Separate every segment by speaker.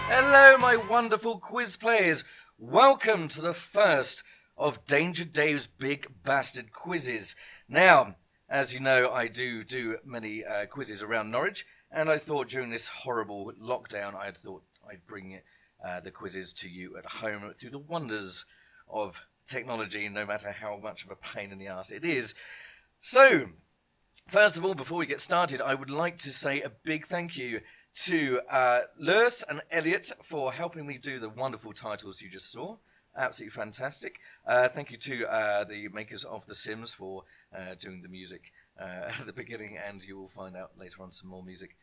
Speaker 1: Hello, my wonderful quiz players. Welcome to the first of Danger Dave's Big Bastard Quizzes. Now, as you know, I do many quizzes around Norwich, and I thought during this horrible lockdown, I'd bring the quizzes to you at home through the wonders of technology, no matter how much of a pain in the arse it is. So, first of all, before we get started, I would like to say a big thank you to Lewis and Elliot for helping me do the wonderful titles you just saw. Absolutely fantastic. Thank you to the makers of The Sims for doing the music at the beginning, and you will find out later on some more music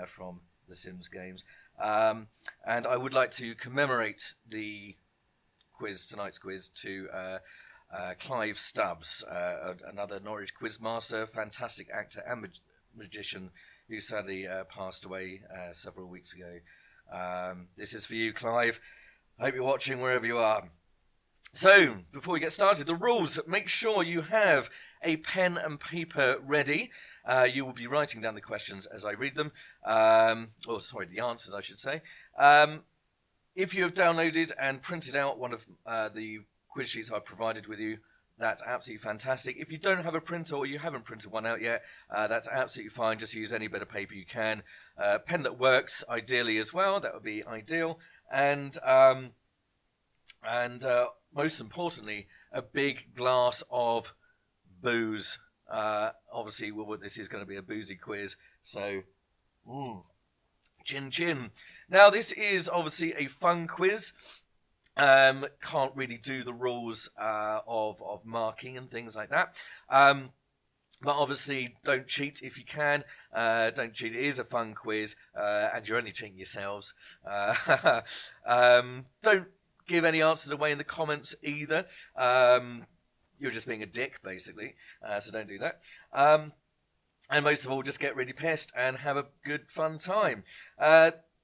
Speaker 1: from The Sims games. And I would like to commemorate the tonight's quiz to Clive Stubbs, another Norwich quizmaster, fantastic actor and magician, who sadly passed away several weeks ago. This is for you, Clive. I hope you're watching wherever you are. So, before we get started, the rules. Make sure you have a pen and paper ready. You will be writing down the questions as I read them. The answers, I should say. If you have downloaded and printed out one of the quiz sheets I've provided with you, that's absolutely fantastic. If you don't have a printer or you haven't printed one out yet, that's absolutely fine. Just use any bit of paper you can. Pen that works, ideally as well. That would be ideal. And most importantly, a big glass of booze. Obviously, this is going to be a boozy quiz. So, chin. Now, this is obviously a fun quiz. Can't really do the rules of marking and things like that. But obviously, don't cheat if you can. Don't cheat. It is a fun quiz, and you're only cheating yourselves. Don't give any answers away in the comments either. You're just being a dick, basically. So don't do that. And most of all, just get really pissed and have a good, fun time.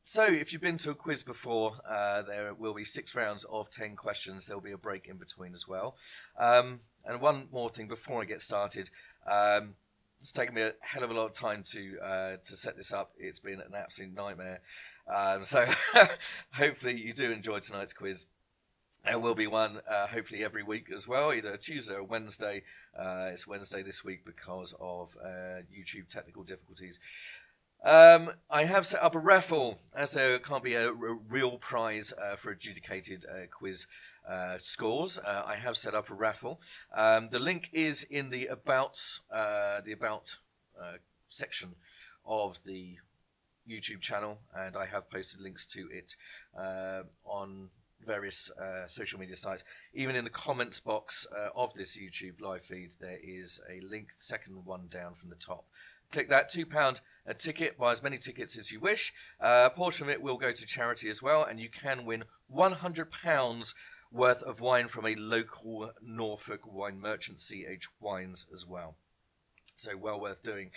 Speaker 1: So, if you've been to a quiz before, there will be 6 rounds of 10 questions. There'll be a break in between as well. And one more thing before I get started. It's taken me a hell of a lot of time to set this up. It's been an absolute nightmare. So, hopefully you do enjoy tonight's quiz. There will be one, hopefully every week as well, either Tuesday or Wednesday. It's Wednesday this week because of YouTube technical difficulties. I have set up a raffle, as there can't be a real prize for adjudicated quiz scores. I have set up a raffle. The link is in the about section of the YouTube channel, and I have posted links to it on various social media sites. Even in the comments box of this YouTube live feed, there is a link, second one down from the top. Click that, £2 a ticket, buy as many tickets as you wish. A portion of it will go to charity as well, and you can win £100 worth of wine from a local Norfolk wine merchant, CH Wines, as well. So well worth doing.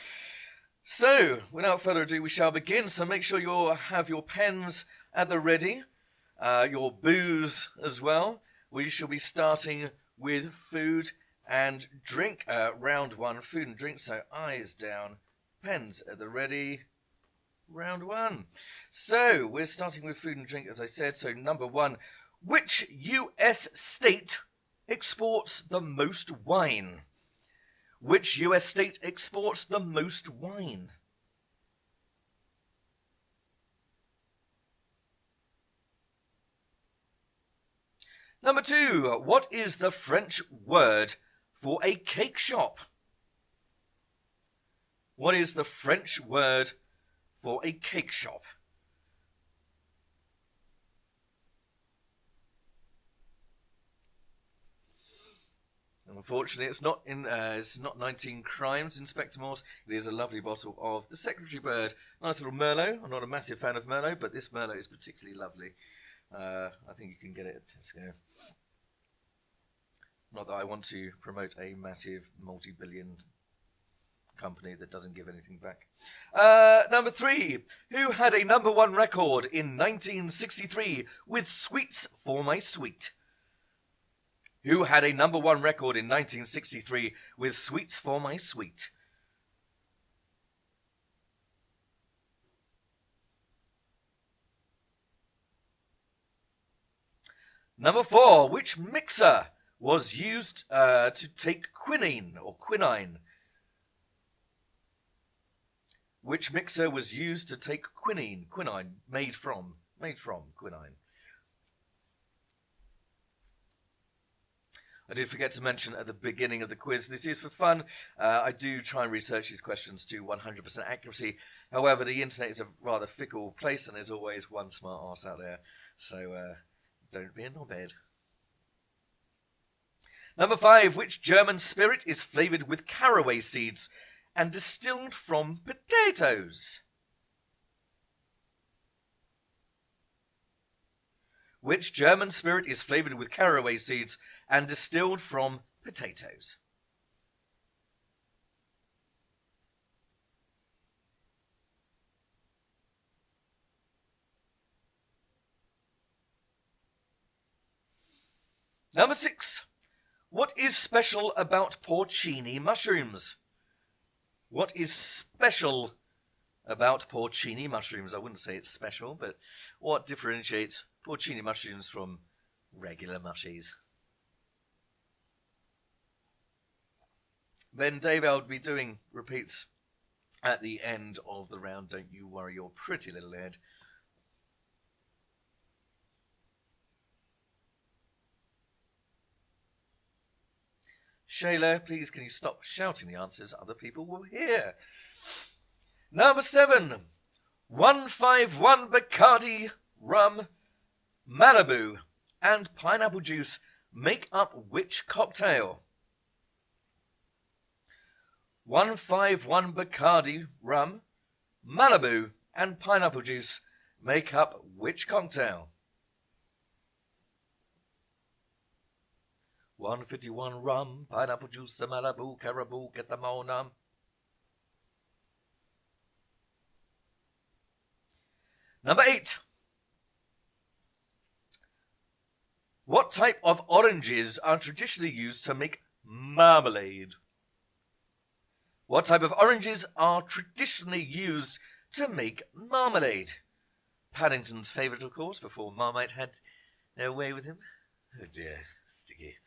Speaker 1: So, without further ado, we shall begin. So make sure you have your pens at the ready, your booze as well. We shall be starting with food and drink. Round 1, food and drink. So eyes down, pens at the ready. Round 1. So we're starting with food and drink, as I said. So number 1, which US state exports the most wine? Which US state exports the most wine? Number 2, what is the French word for a cake shop? What is the French word for a cake shop? Unfortunately, it's not 19 Crimes, Inspector Morse. It is a lovely bottle of the Secretary Bird. Nice little Merlot. I'm not a massive fan of Merlot, but this Merlot is particularly lovely. I think you can get it at Tesco. Not that I want to promote a massive multi-billion company that doesn't give anything back. Number 3. Who had a number 1 record in 1963 with Sweets for My Sweet? Who had a number 1 record in 1963 with Sweets for My Sweet? Number 4, which mixer was used to take quinine or quinine? Which mixer was used to take quinine made from quinine? I did forget to mention at the beginning of the quiz, this is for fun. I do try and research these questions to 100% accuracy. However, the internet is a rather fickle place and there's always one smart arse out there. So don't be a knobhead. Number 5, which German spirit is flavoured with caraway seeds and distilled from potatoes? Which German spirit is flavoured with caraway seeds and distilled from potatoes? Number 6. What is special about porcini mushrooms? What is special about porcini mushrooms? I wouldn't say it's special, but what differentiates porcini mushrooms from regular mushies? Then, Dave, I'll be doing repeats at the end of the round. Don't you worry your pretty little head. Shayla, please can you stop shouting the answers? Other people will hear. Number 7. 151 Bacardi, rum, Malibu, and pineapple juice make up which cocktail? 151 Bacardi, rum, Malibu, and pineapple juice make up which cocktail? 151 rum, pineapple juice, Malibu, caribou, get them all numb. Number 8. What type of oranges are traditionally used to make marmalade? What type of oranges are traditionally used to make marmalade? Paddington's favourite, of course, before Marmite had their way with him. Oh dear, sticky.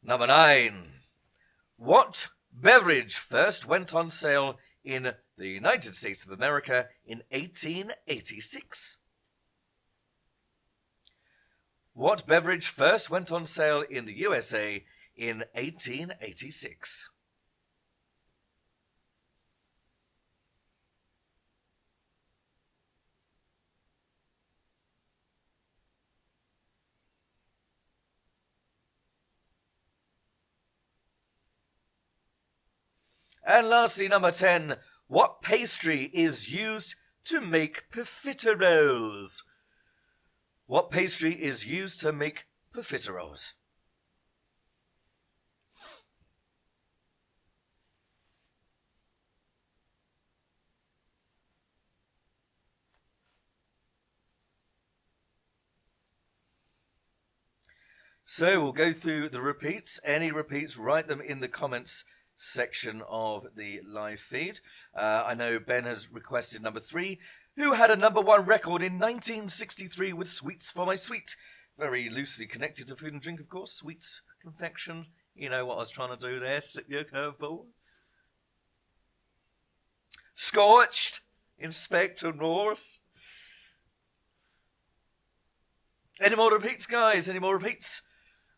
Speaker 1: Number 9. What beverage first went on sale in the United States of America in 1886? What beverage first went on sale in the USA in 1886? And lastly, number 10, what pastry is used to make profiteroles? What pastry is used to make profiteroles? So we'll go through the repeats. Any repeats, write them in the comments section of the live feed. I know Ben has requested number 3, who had a number 1 record in 1963 with Sweets for My Sweet. Very loosely connected to food and drink, of course. Sweets, confection. You know what I was trying to do there, slip your curveball. Scorched, Inspector Norse. Any more repeats, guys? Any more repeats?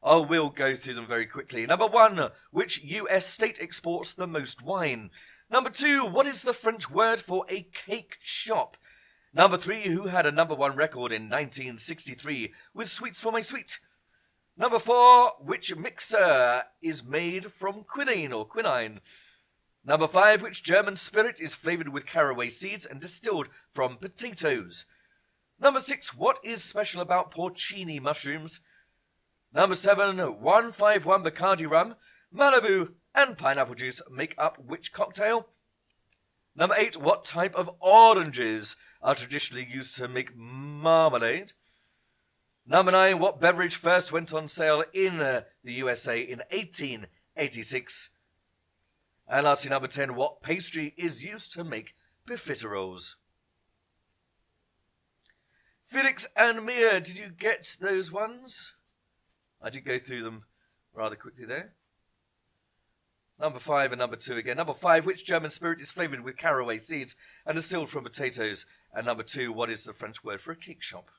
Speaker 1: I will go through them very quickly. Number 1, which US state exports the most wine? Number 2, what is the French word for a cake shop? Number 3, who had a number 1 record in 1963 with Sweets for My Sweet? Number 4, which mixer is made from quinine? Number 5, which German spirit is flavoured with caraway seeds and distilled from potatoes? Number 6, what is special about porcini mushrooms? Number 7, 151 Bacardi rum, Malibu, and pineapple juice make up which cocktail? Number 8, what type of oranges are traditionally used to make marmalade? Number 9, what beverage first went on sale in the USA in 1886? And lastly, number 10, what pastry is used to make profiteroles? Felix and Mia, did you get those ones? I did go through them rather quickly there. Number 5 and number 2 again. Number 5, which German spirit is flavoured with caraway seeds and distilled from potatoes? And number 2, what is the French word for a cake shop?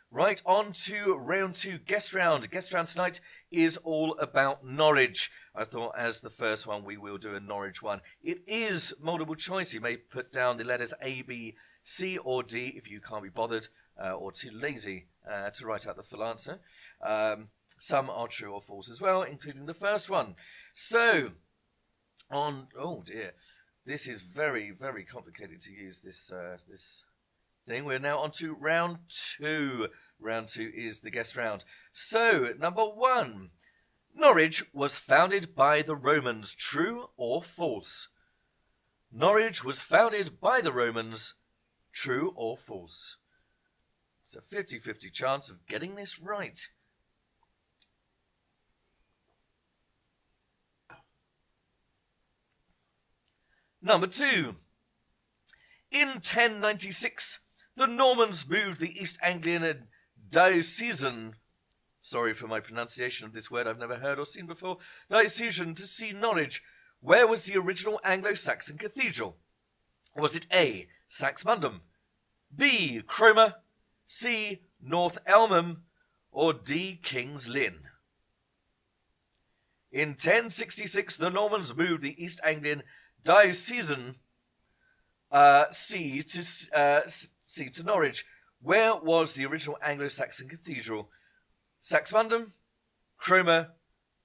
Speaker 1: Right, on to round 2, guest round. Guest round tonight is all about Norwich. I thought as the first one we will do a Norwich one. It is multiple choice. You may put down the letters A, B, C or D if you can't be bothered or too lazy to write out the full answer. Some are true or false as well, including the first one. So, oh dear, this is very, very complicated to use this thing. We're now on to round 2. Round 2 is the guest round. So, number 1. Norwich was founded by the Romans. True or false? Norwich was founded by the Romans. True or false? It's a 50-50 chance of getting this right. Number 2. In 1096, the Normans moved the East Anglian diocesan, sorry for my pronunciation of this word I've never heard or seen before, diocesan to see Norwich. Where was the original Anglo-Saxon cathedral? Was it A, Saxmundham, B, Cromer, C, North Elmham, or D, King's Lynn? In 1066, the Normans moved the East Anglian diocesan C to Norwich. Where was the original Anglo-Saxon cathedral? Saxmundham, Cromer,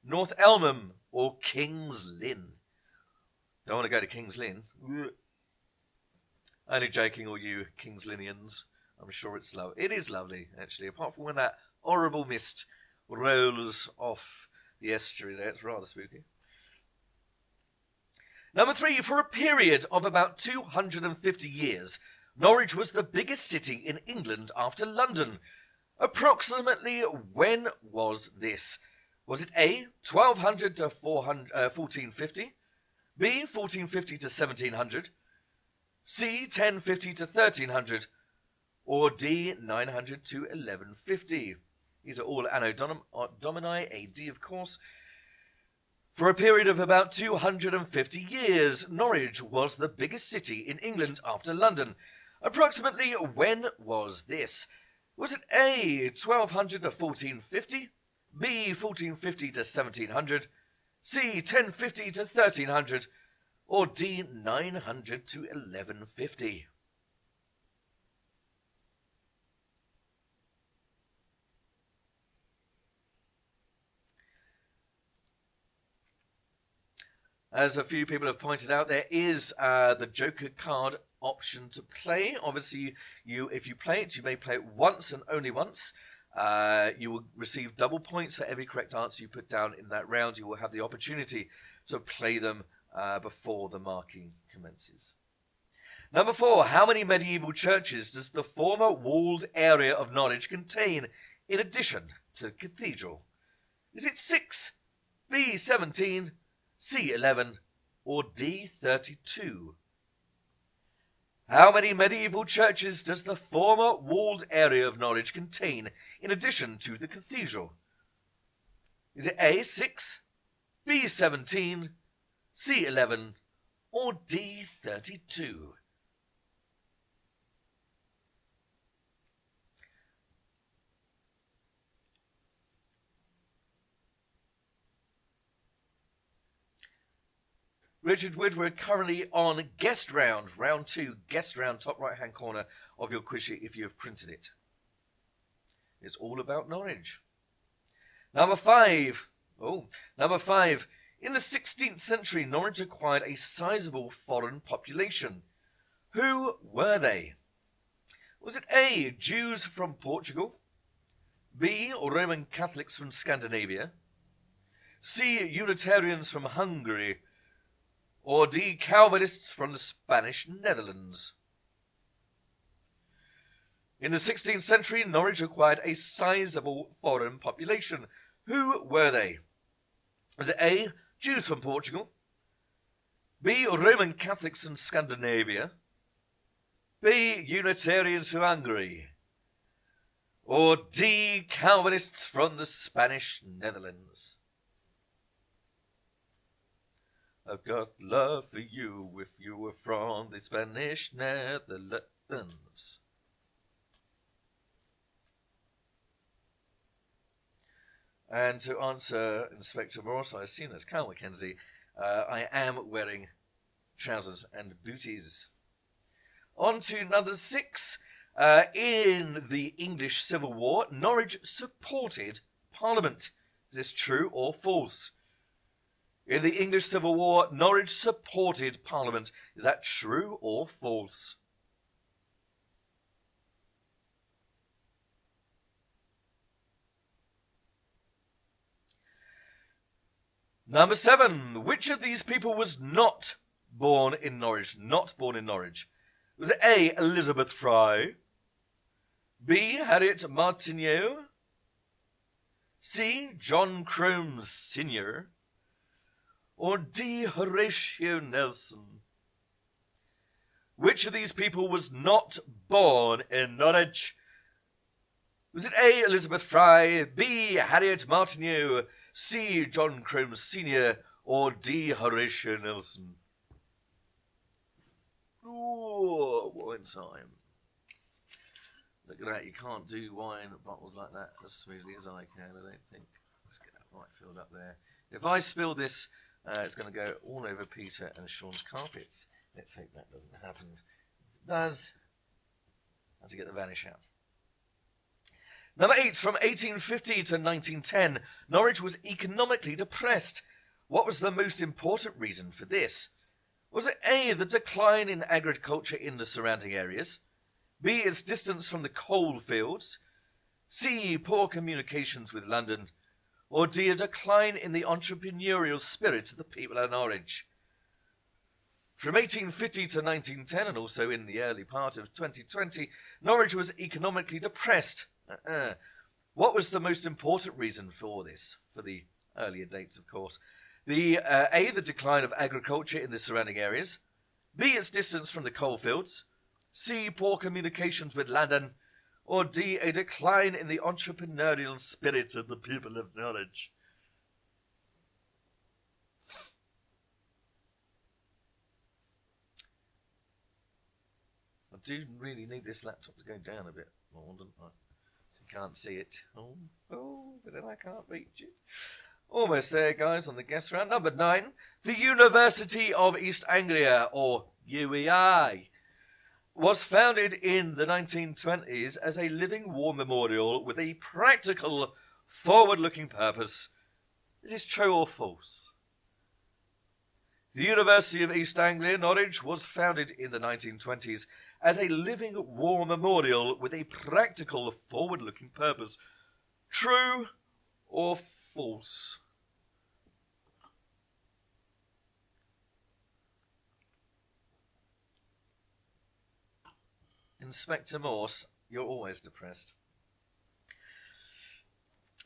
Speaker 1: North Elmham, or King's Lynn? Don't want to go to King's Lynn. Only joking, all you King's Lynnians. I'm sure it's lovely. It is lovely, actually, apart from when that horrible mist rolls off the estuary there. It's rather spooky. Number 3, for a period of about 250 years, Norwich was the biggest city in England after London. Approximately when was this? Was it A, 1200 to 1450, B, 1450 to 1700, C, 1050 to 1300, or D, 900 to 1150? These are all Anno Domini, AD of course. For a period of about 250 years, Norwich was the biggest city in England after London. Approximately when was this? Was it A, 1200 to 1450, B, 1450 to 1700, C, 1050 to 1300, or D, 900 to 1150? As a few people have pointed out, there is the Joker card option to play. Obviously, if you play it, you may play it once and only once. You will receive double points for every correct answer you put down in that round. You will have the opportunity to play them before the marking commences. Number 4, how many medieval churches does the former walled area of Norwich contain in addition to the cathedral? Is it 6, B, 17, C, 11, or D, 32? How many medieval churches does the former walled area of Norwich contain in addition to the cathedral? Is it A, 6, B, 17, C, 11, or D, 32? Richard Wood, we're currently on guest round, round 2, guest round, top right hand corner of your quiz sheet if you have printed it. It's all about Norwich. Number 5. Number 5. In the 16th century, Norwich acquired a sizable foreign population. Who were they? Was it A, Jews from Portugal, B, Roman Catholics from Scandinavia, C, Unitarians from Hungary, or D, Calvinists from the Spanish Netherlands? In the 16th century, Norwich acquired a sizable foreign population. Who were they? Was it A, Jews from Portugal, B, Roman Catholics from Scandinavia, B, Unitarians from Hungary, Or D, Calvinists from the Spanish Netherlands? I've got love for you if you were from the Spanish Netherlands. And to answer Inspector Morse, I assume that's Carl Mackenzie, I am wearing trousers and booties. On to number 6. In the English Civil War, Norwich supported Parliament. Is this true or false? In the English Civil War, Norwich supported Parliament. Is that true or false? Number 7. Which of these people was not born in Norwich? Not born in Norwich. Was it A, Elizabeth Fry? B, Harriet Martineau? C, John Cromes Sr.? Or D, Horatio Nelson? Which of these people was not born in Norwich? Was it A, Elizabeth Fry, B, Harriet Martineau, C, John Cromes Sr., or D, Horatio Nelson? Ooh, wine time. Look at that, you can't do wine bottles like that as smoothly as I can, I don't think. Let's get that right filled up there. If I spill this, it's going to go all over Peter and Sean's carpets. Let's hope that doesn't happen. If it does, I have to get the vanish out. Number 8, from 1850 to 1910, Norwich was economically depressed. What was the most important reason for this? Was it A, the decline in agriculture in the surrounding areas? B, its distance from the coal fields? C, poor communications with London? Or D, a decline in the entrepreneurial spirit of the people of Norwich? From 1850 to 1910, and also in the early part of 2020, Norwich was economically depressed. What was the most important reason for this? For the earlier dates, of course. A, the decline of agriculture in the surrounding areas. B, its distance from the coalfields. C, poor communications with London. Or D, a decline in the entrepreneurial spirit of the people of Norwich. I do really need this laptop to go down a bit more, don't I? So you can't see it. Oh, but then I can't reach it. Almost there, guys, on the guess round. Number 9. The University of East Anglia, or UEA, was founded in the 1920s as a living war memorial with a practical, forward-looking purpose. Is this true or false? The University of East Anglia, Norwich, was founded in the 1920s as a living war memorial with a practical, forward-looking purpose. True or false? Inspector Morse, you're always depressed.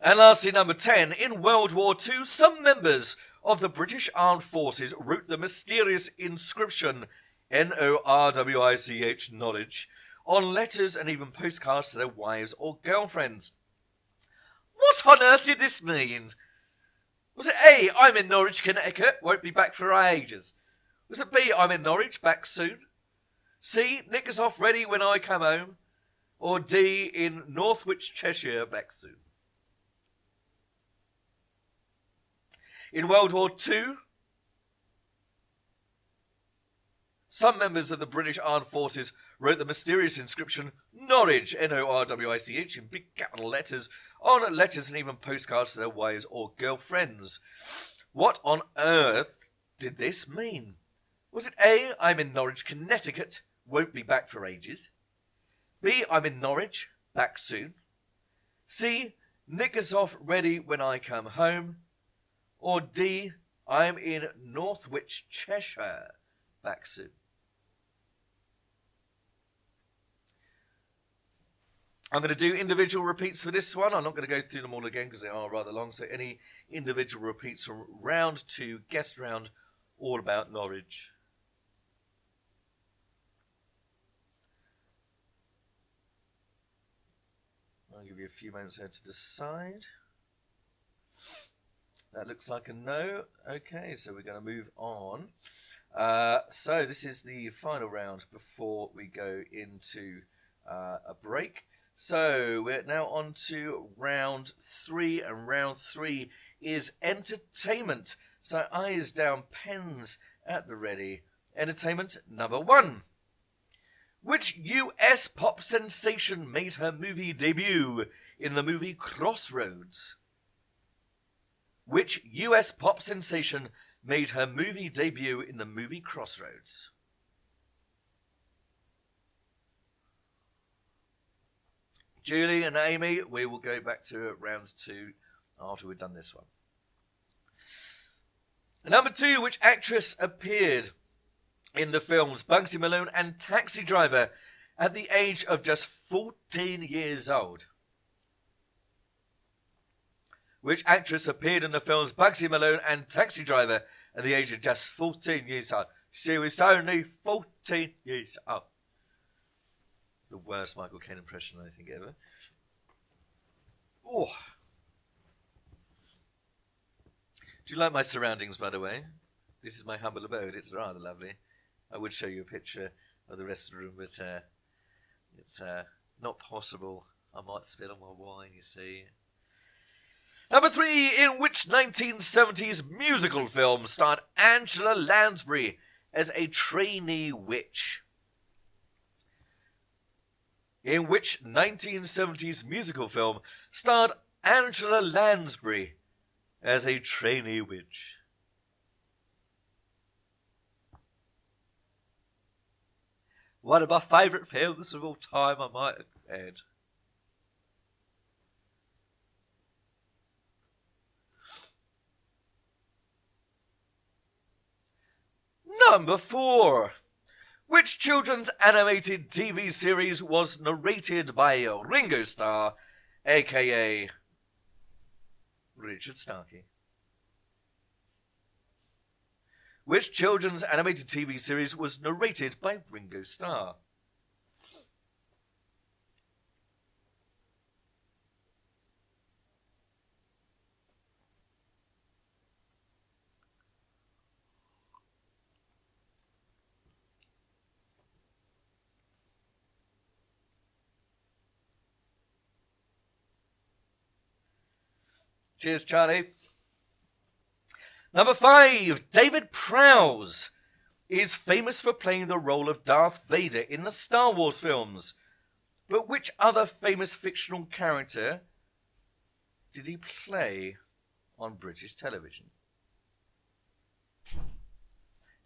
Speaker 1: And lastly, number 10. In World War II, some members of the British Armed Forces wrote the mysterious inscription Norwich, Norwich, on letters and even postcards to their wives or girlfriends. What on earth did this mean? Was it A, I'm in Norwich, Connecticut, won't be back for ages? Was it B, I'm in Norwich, back soon? C, knickers off ready when I come home? Or D, in Norfolk, Cheshire, back soon? In World War II, some members of the British Armed Forces wrote the mysterious inscription Norwich, Norwich, in big capital letters, on letters and even postcards to their wives or girlfriends. What on earth did this mean? Was it A, I'm in Norwich, Connecticut, won't be back for ages? B, I'm in Norwich, back soon? C, knickers off ready when I come home? Or D, I'm in Norfolk, Cheshire, back soon? I'm going to do individual repeats for this one. I'm not going to go through them all again because they are rather long. So any individual repeats from round 2, guest round, all about Norwich. I'll give you a few moments there to decide. That looks like a no. Okay, so we're going to move on. So this is the final round before we go into a break. So we're now on to round 3, and round 3 is entertainment. So eyes down, pens at the ready. Entertainment number 1. Which US pop sensation made her movie debut in the movie Crossroads? Which US pop sensation made her movie debut in the movie Crossroads? Julie and Amy, we will go back to round 2 after we've done this one. Number 2, which actress appeared in the films Bugsy Malone and Taxi Driver at the age of just 14 years old? Which actress appeared in the films Bugsy Malone and Taxi Driver at the age of just 14 years old? She was only 14 years old. The worst Michael Caine impression I think ever. Oh. Do you like my surroundings, by the way? This is my humble abode. It's rather lovely. I would show you a picture of the rest of the room, but it's not possible. I might spill on my wine, you see. Number 3, in which 1970s musical film starred Angela Lansbury as a trainee witch? In which 1970s musical film starred Angela Lansbury as a trainee witch? One of my favourite films of all time, I might add. Number 4. Which children's animated TV series was narrated by Ringo Starr, a.k.a. Richard Starkey? Which children's animated TV series was narrated by Ringo Starr? Cheers, Charlie. Number 5, David Prowse is famous for playing the role of Darth Vader in the Star Wars films. But which other famous fictional character did he play on British television?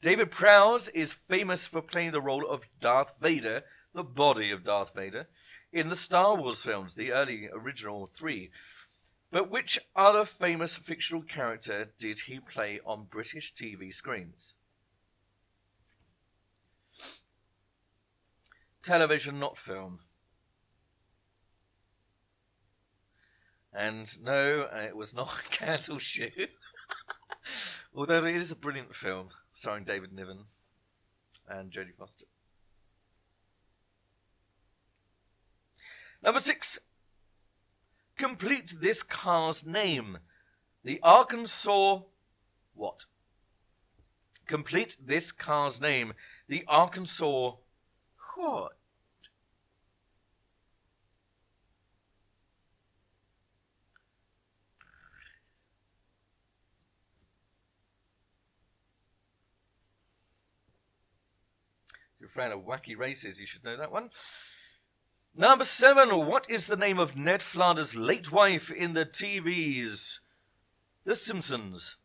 Speaker 1: David Prowse is famous for playing the role of Darth Vader, the body of Darth Vader, in the Star Wars films, the early original 3. But which other famous fictional character did he play on British TV screens? Television, not film. And no, it was not Candle Shoe. Although it is a brilliant film, starring David Niven and Jodie Foster. Number 6. Complete this car's name. The Arkansas... What? Complete this car's name. The Arkansas... What? If you're a fan of wacky races, you should know that one. Number 7. What is the name of Ned Flanders' late wife in the TV's The Simpsons?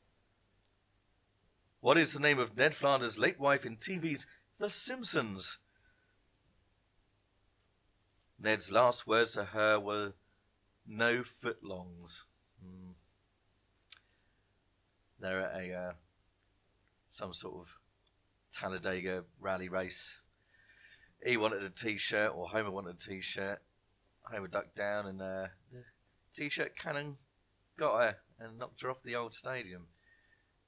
Speaker 1: What is the name of Ned Flanders' late wife in TV's The Simpsons? Ned's last words to her were, "No footlongs." They're at some sort of Talladega rally race. He wanted a t-shirt, or Homer wanted a t-shirt. Homer ducked down and the t-shirt cannon got her and knocked her off the old stadium.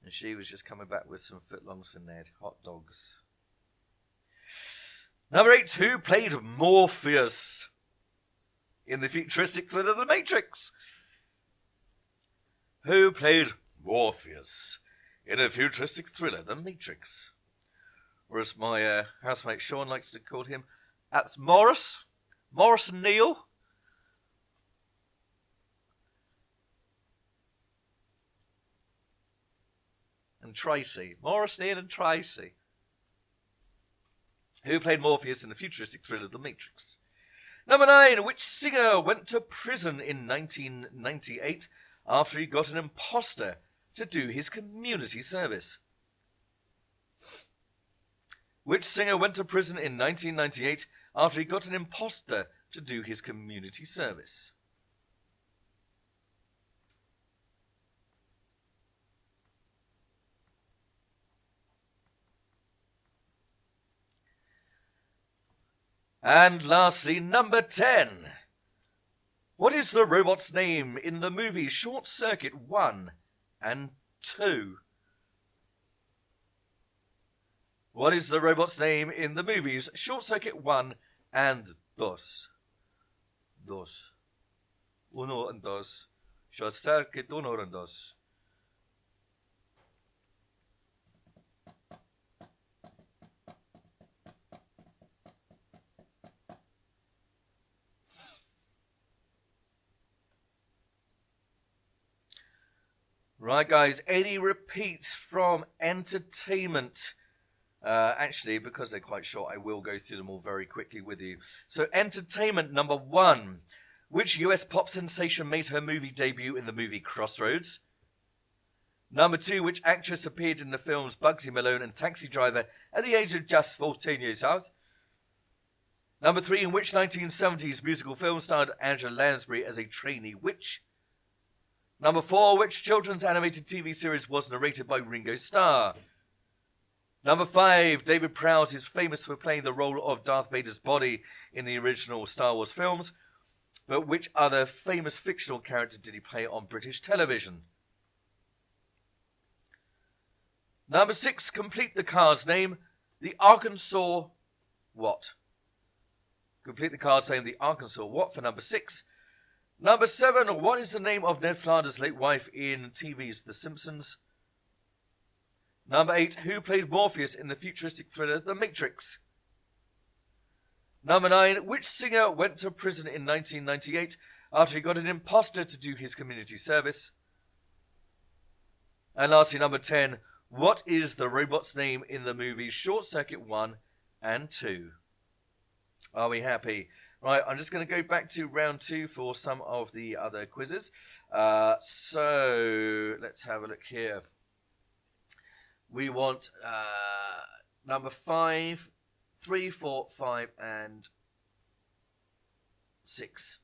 Speaker 1: And she was just coming back with some footlongs for Ned. Hot dogs. Number 8. Who played Morpheus in the futuristic thriller The Matrix? Who played Morpheus in a futuristic thriller The Matrix? Or as my housemate Sean likes to call him, that's Morris Neal. And Tracy. Morris Neal and Tracy. Who played Morpheus in the futuristic thriller The Matrix? Number 9. Which singer went to prison in 1998 after he got an imposter to do his community service? Which singer went to prison in 1998 after he got an imposter to do his community service? And lastly, number 10. What is the robot's name in the movies Short Circuit 1 and 2? What is the robot's name in the movies Short Circuit 1 and 2? Dos. Uno and dos. Short Circuit uno and dos. Right, guys, any repeats from entertainment? Actually, because they're quite short, I will go through them all very quickly with you. So, entertainment number 1. Which US pop sensation made her movie debut in the movie Crossroads? Number 2. Which actress appeared in the films Bugsy Malone and Taxi Driver at the age of just 14 years old? Number 3. In which 1970s musical film starred Angela Lansbury as a trainee witch? Number 4. Which children's animated TV series was narrated by Ringo Starr? Number 5. David Prowse is famous for playing the role of Darth Vader's body in the original Star Wars films, but which other famous fictional character did he play on British television? Number 6. Complete the car's name. The Arkansas what? Complete the car's name. The Arkansas what for number 6. Number 7. What is the name of Ned Flanders' late wife in TV's The Simpsons? Number 8. Who played Morpheus in the futuristic thriller The Matrix? Number 9. Which singer went to prison in 1998 after he got an imposter to do his community service? And lastly, number 10. What is the robot's name in the movies Short Circuit 1 and 2? Are we happy? Right, I'm just going to go back to round 2 for some of the other quizzes. So, let's have a look here. We want number 5, 3, 4, 5, and 6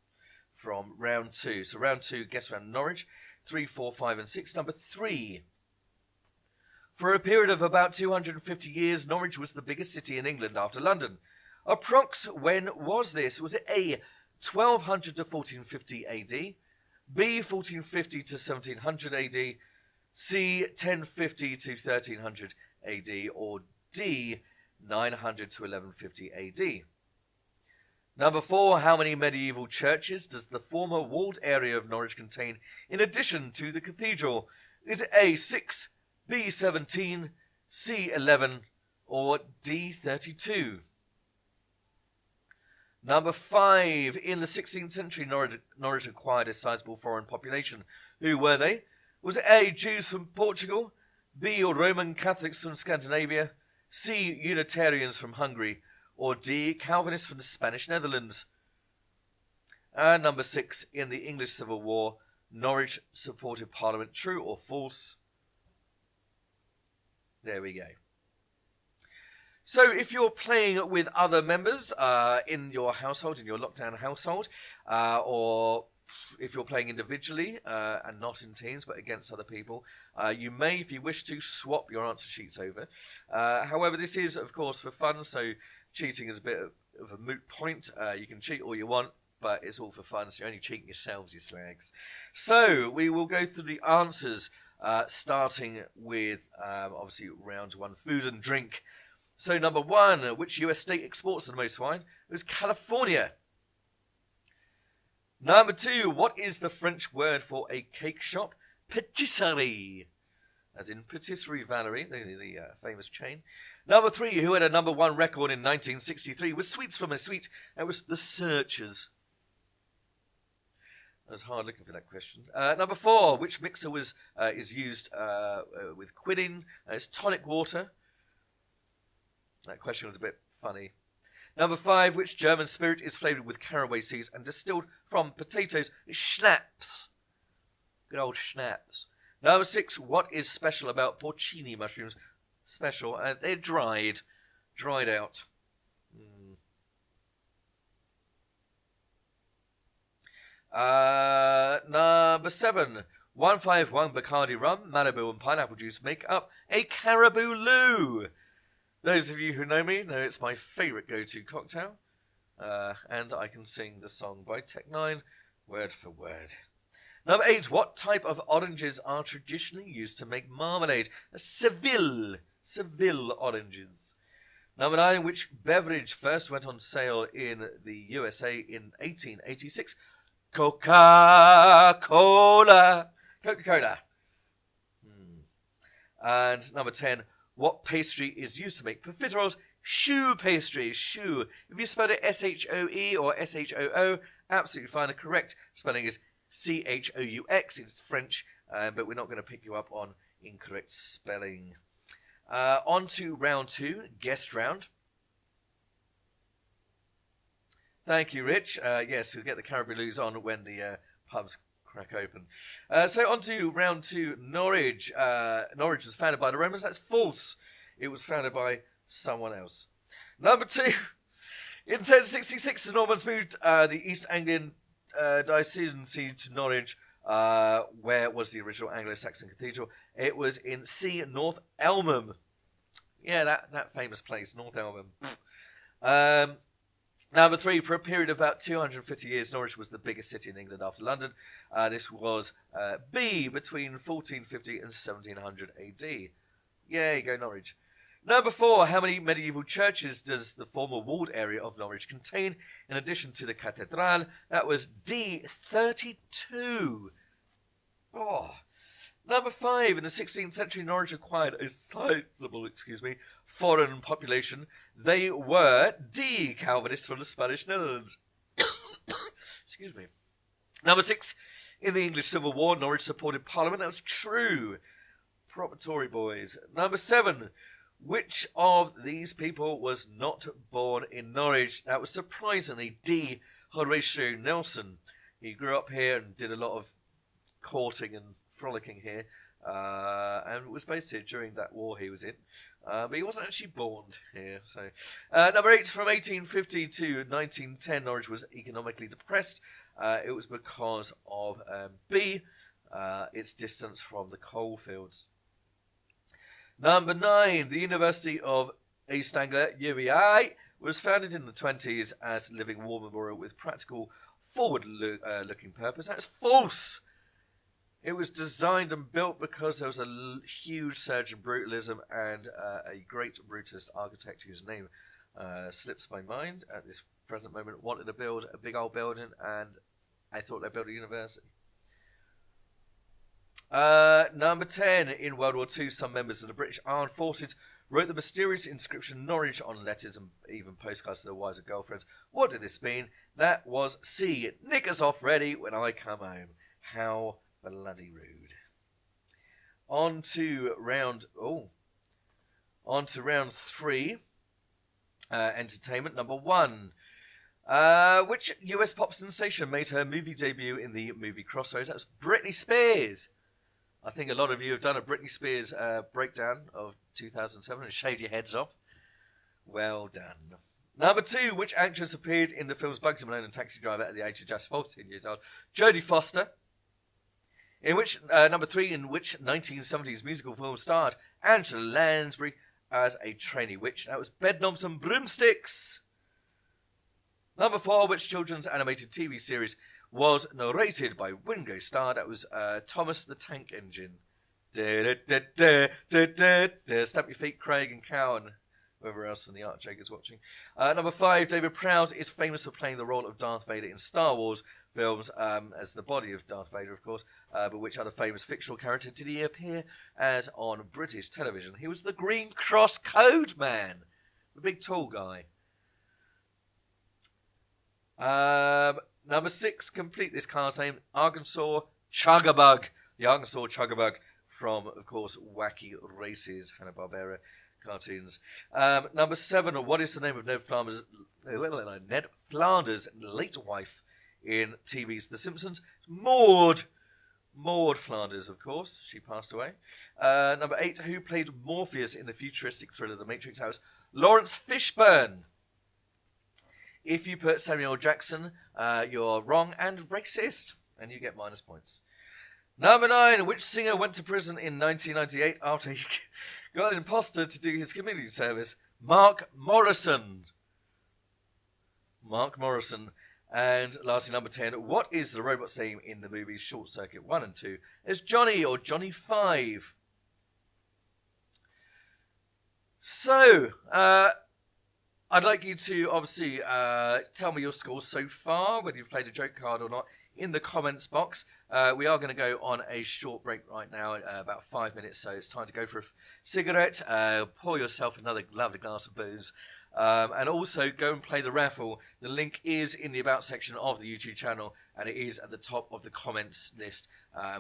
Speaker 1: from round 2. So round 2, guess round Norwich. 3, 4, 5, and 6. Number 3. For a period of about 250 years, Norwich was the biggest city in England after London. Approx when was this? Was it A, 1200 to 1450 AD, B, 1450 to 1700 AD, C, 1050 to 1300 AD, or D, 900 to 1150 AD? Number 4, how many medieval churches does the former walled area of Norwich contain in addition to the cathedral? Is it A, 6, B, 17, C, 11, or D, 32? Number 5. In the 16th century, Norwich acquired a sizable foreign population. Who were they? Was it A, Jews from Portugal, B, Roman Catholics from Scandinavia, C, Unitarians from Hungary, or D, Calvinists from the Spanish Netherlands? And number 6. In the English Civil War, Norwich supported Parliament. True or false? There we go. So if you're playing with other members in your household, in your lockdown household, or if you're playing individually and not in teams but against other people, you may, if you wish to, swap your answer sheets over. However, this is, of course, for fun, so cheating is a bit of a moot point. You can cheat all you want, but it's all for fun, so you're only cheating yourselves, you slags. So we will go through the answers, starting with, obviously, round 1, food and drink. So number 1, which US state exports the most wine? It was California. Number 2, what is the French word for a cake shop? Patisserie. As in Patisserie Valerie, the famous chain. Number 3, who had a number 1 record in 1963 with Sweets from a Sweet? That was The Searchers. I was hard looking for that question. Number 4, which mixer is used with quinine? It's tonic water. That question was a bit funny. Number 5, which German spirit is flavoured with caraway seeds and distilled from potatoes? It's Schnapps. Good old Schnapps. Number 6, what is special about porcini mushrooms? Special, they're dried out. Number 7, 151 Bacardi rum, Malibu and pineapple juice make up a Caribou Lou. Those of you who know me know it's my favourite go-to cocktail, and I can sing the song by Tech9 word for word. Number 8, what type of oranges are traditionally used to make marmalade? Seville oranges. Number 9, which beverage first went on sale in the USA in 1886? Coca-Cola. And number 10, what pastry is used to make profiteroles? Choux pastry. Choux. If you spell it S-H-O-E or S-H-O-O, absolutely fine. The correct spelling is C-H-O-U-X. It's French, but we're not going to pick you up on incorrect spelling. On to round 2, guest round. Thank you, Rich. Yes, we'll get the Caribou Lou's on when the pubs crack open. So on to round 2, Norwich. Norwich was founded by the Romans. That's false. It was founded by someone else. Number 2, in 1066, the Normans moved the East Anglian diocesan seat to Norwich, where was the original Anglo-Saxon cathedral. It was in C. North Elmham. Yeah, that famous place, North Elmham. Number 3, for a period of about 250 years, Norwich was the biggest city in England after London. This was B, between 1450 and 1700 AD. Yay, go Norwich. Number 4, how many medieval churches does the former walled area of Norwich contain, in addition to the cathedral? That was D, 32. Oh. Number 5, in the 16th century, Norwich acquired a sizable, foreign population. They were D, Calvinists from the Spanish Netherlands. Excuse me. Number 6, in the English Civil War, Norwich supported Parliament. That was true. Proper Tory boys. Number 7, which of these people was not born in Norwich? That was surprisingly D, Horatio Nelson. He grew up here and did a lot of courting and frolicking here, and was based here during that war he was in, but he wasn't actually born here. So, number 8, from 1850 to 1910, Norwich was economically depressed. It was because of B, its distance from the coalfields. Number 9, the University of East Anglia, UEI, was founded in the 20s as a living war memorial with practical forward-looking purpose. That's false. It was designed and built because there was a huge surge in brutalism, and a great brutalist architect whose name slips my mind at this present moment wanted to build a big old building, and I thought they'd build a university. Number 10, in World War II, some members of the British Armed Forces wrote the mysterious inscription Norwich on letters and even postcards to their wives and girlfriends. What did this mean? That was C, knickers off ready when I come home. How bloody rude. On to round 3, entertainment. Number 1, which US pop sensation made her movie debut in the movie Crossroads? That was Britney Spears. I think a lot of you have done a Britney Spears breakdown of 2007 and shaved your heads off. Well done. Number 2, which actress appeared in the films Bugsy Malone and Taxi Driver at the age of just 14 years old? Jodie Foster. Number 3, in which 1970s musical film starred Angela Lansbury as a trainee witch? That was Bedknobs and Broomsticks. Number 4, which children's animated TV series was narrated by Ringo Starr? That was Thomas the Tank Engine. Stamp your feet, Craig and Cowan. Whoever else in the Archjagers watching. Number 5, David Prowse is famous for playing the role of Darth Vader in Star Wars. films as the body of Darth Vader, of course. But which other famous fictional character did he appear as on British television? He was the Green Cross Code Man, the big tall guy. Number 6, complete this card's name, Arkansas Chuggabug. The Arkansas Chuggabug from, of course, Wacky Races, Hanna-Barbera cartoons. Number 7, what is the name of Ned Flanders' late wife in TV's The Simpsons? Maud Flanders, of course. She passed away. Number 8, who played Morpheus in the futuristic thriller The Matrix? That was Lawrence Fishburne. If you put Samuel Jackson, you're wrong and racist, and you get minus points. Number 9, which singer went to prison in 1998 after he got an imposter to do his community service? Mark Morrison. And lastly, number 10, what is the robot's name in the movies Short Circuit 1 and 2 as Johnny or Johnny 5? So, I'd like you to obviously tell me your scores so far, whether you've played a joke card or not, in the comments box. We are going to go on a short break right now, about 5 minutes, so it's time to go for a cigarette, pour yourself another lovely glass of booze, and also go and play the raffle. The link is in the About section of the YouTube channel, and it is at the top of the comments list.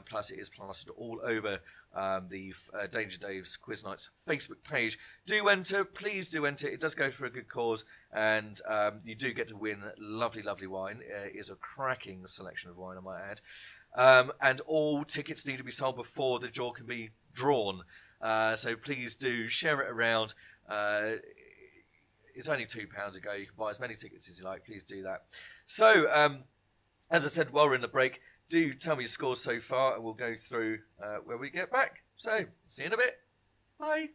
Speaker 1: Plus, it is plastered all over the Danger Dave's Quiz Nights Facebook page. Do enter, please do enter. It does go for a good cause, and you do get to win lovely, lovely wine. It is a cracking selection of wine, I might add. And all tickets need to be sold before the draw can be drawn. So please do share it around. It's only £2 a go. You can buy as many tickets as you like. Please do that. So, as I said, while we're in the break, do tell me your scores so far, and we'll go through when we get back. So, see you in a bit. Bye.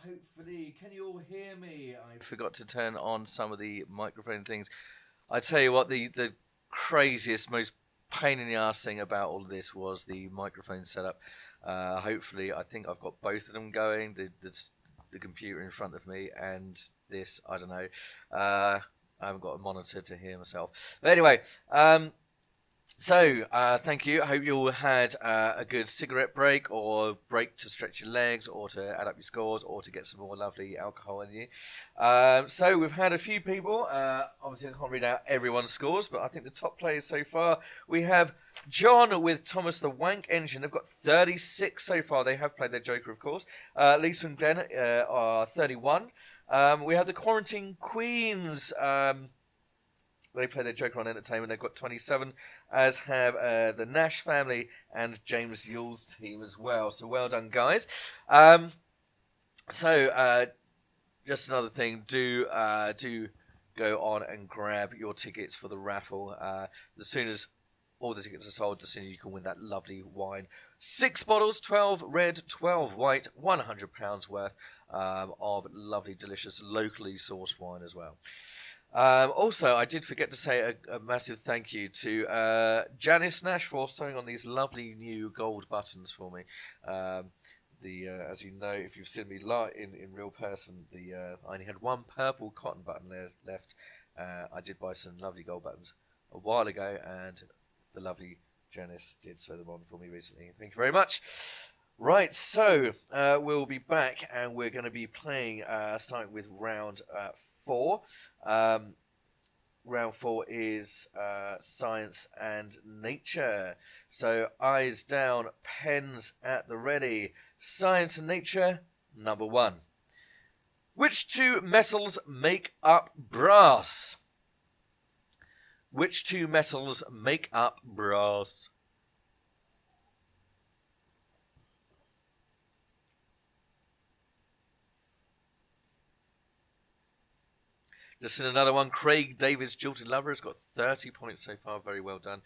Speaker 1: Hopefully, can you all hear me? I forgot to turn on some of the microphone things. I tell you what, the craziest, most pain in the ass thing about all of this was the microphone setup. Hopefully, I think I've got both of them going. The computer in front of me and this, I don't know. I haven't got a monitor to hear myself. But anyway, so, thank you. I hope you all had a good cigarette break, or break to stretch your legs, or to add up your scores, or to get some more lovely alcohol in you. So, we've had a few people. Obviously, I can't read out everyone's scores, but I think the top players so far, we have John with Thomas the Wank Engine. They've got 36 so far. They have played their Joker, of course. Lisa and Glenn are 31. We have the Quarantine Queens. They play their Joker on Entertainment. They've got 27, as have the Nash family and James Yule's team as well. So well done, guys. Just another thing, do go on and grab your tickets for the raffle. As soon as all the tickets are sold, the sooner you can win that lovely wine. 6 bottles, 12 red, 12 white, £100 worth of lovely, delicious, locally sourced wine as well. Also, I did forget to say a massive thank you to Janice Nash for sewing on these lovely new gold buttons for me. As you know, if you've seen me in real person, I only had one purple cotton button left. I did buy some lovely gold buttons a while ago, and the lovely Janice did sew them on for me recently. Thank you very much. Right, so we'll be back, and we're going to be playing, starting with round 4. Round 4 is science and nature. So eyes down, pens at the ready. Science and nature, number 1. Which 2 metals make up brass? Which 2 metals make up brass? Just in another one, Craig David's Jilted Lover has got 30 points so far. Very well done.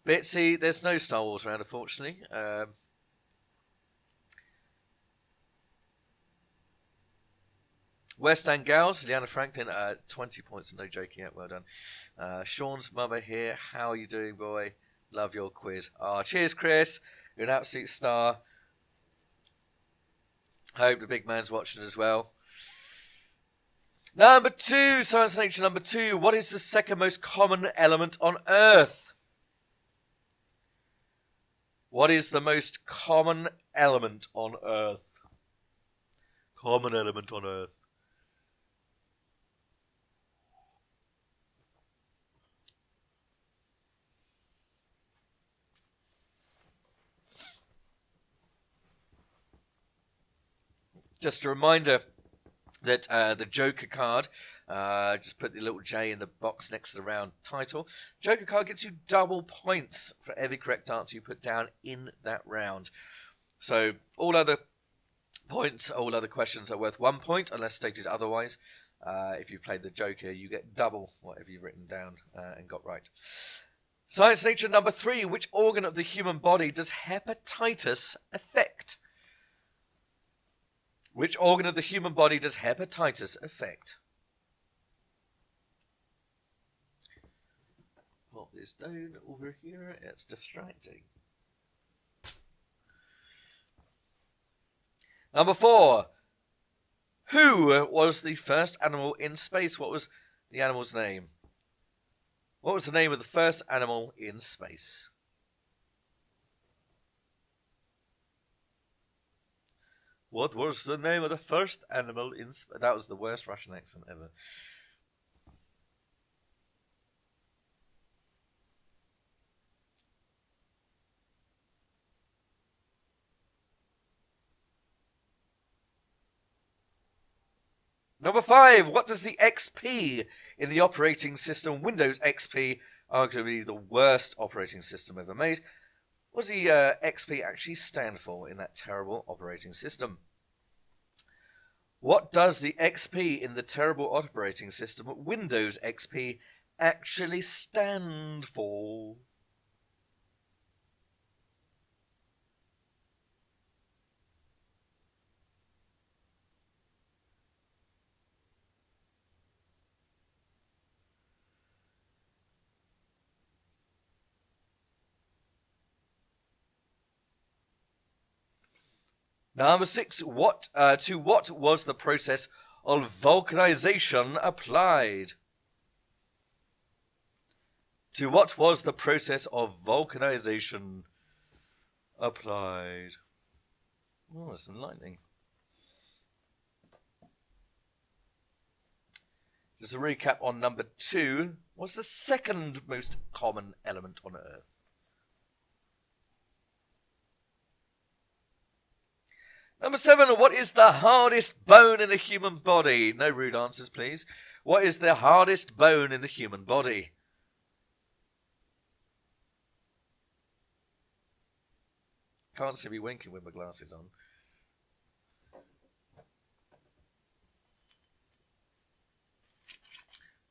Speaker 1: Bitsy, there's no Star Wars around, unfortunately. West End Gals, Leanna Franklin, 20 points, no joking yet, well done. Sean's mother here, how are you doing, boy? Love your quiz. Cheers, Chris. You're an absolute star. Hope the big man's watching as well. Number 2, Science Nature number 2. What is the second most common element on Earth? What is the most common element on Earth? Common element on Earth. Just a reminder that the Joker card, just put the little J in the box next to the round title. Joker card gets you double points for every correct answer you put down in that round. So all other questions are worth 1 point unless stated otherwise. If you played the Joker, you get double whatever you've written down and got right. Science Nature number 3. Which organ of the human body does hepatitis affect? Which organ of the human body does hepatitis affect? Pop this down over here. It's distracting. Number 4. Who was the first animal in space? What was the animal's name? What was the name of the first animal in space? What was the name of the first animal in space? That was the worst Russian accent ever. Number 5. What does the XP in the operating system, Windows XP, arguably the worst operating system ever made, what does the XP actually stand for in that terrible operating system? What does the XP in the terrible operating system, Windows XP, actually stand for? Number 6. To what was the process of vulcanization applied? To what was the process of vulcanization applied? Oh, there's some lightning. Just a recap on number 2. What's the second most common element on Earth? Number 7, what is the hardest bone in the human body? No rude answers, please. What is the hardest bone in the human body? Can't see me winking with my glasses on.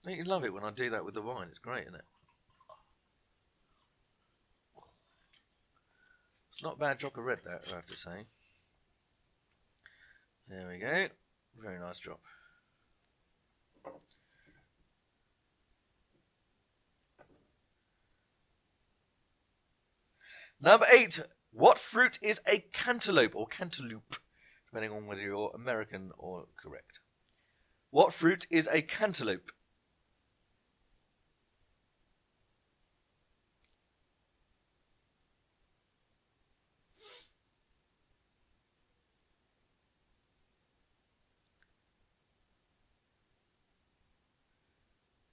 Speaker 1: Don't you love it when I do that with the wine? It's great, isn't it? It's not a bad drop of red, that, I have to say. There we go. Very nice drop. Number 8. What fruit is a cantaloupe or cantaloupe, depending on whether you're American or correct? What fruit is a cantaloupe?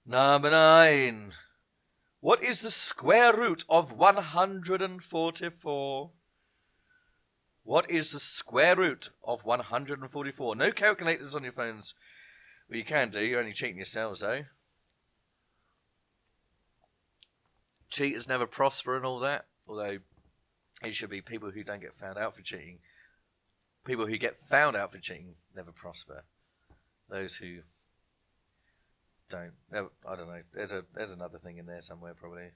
Speaker 1: Number 9. What is the square root of 144? What is the square root of 144? No calculators on your phones. Well, you can do. You're only cheating yourselves, though. Cheaters never prosper and all that. Although, it should be people who don't get found out for cheating. People who get found out for cheating never prosper. Those who don't. I don't know. There's another thing in there somewhere, probably.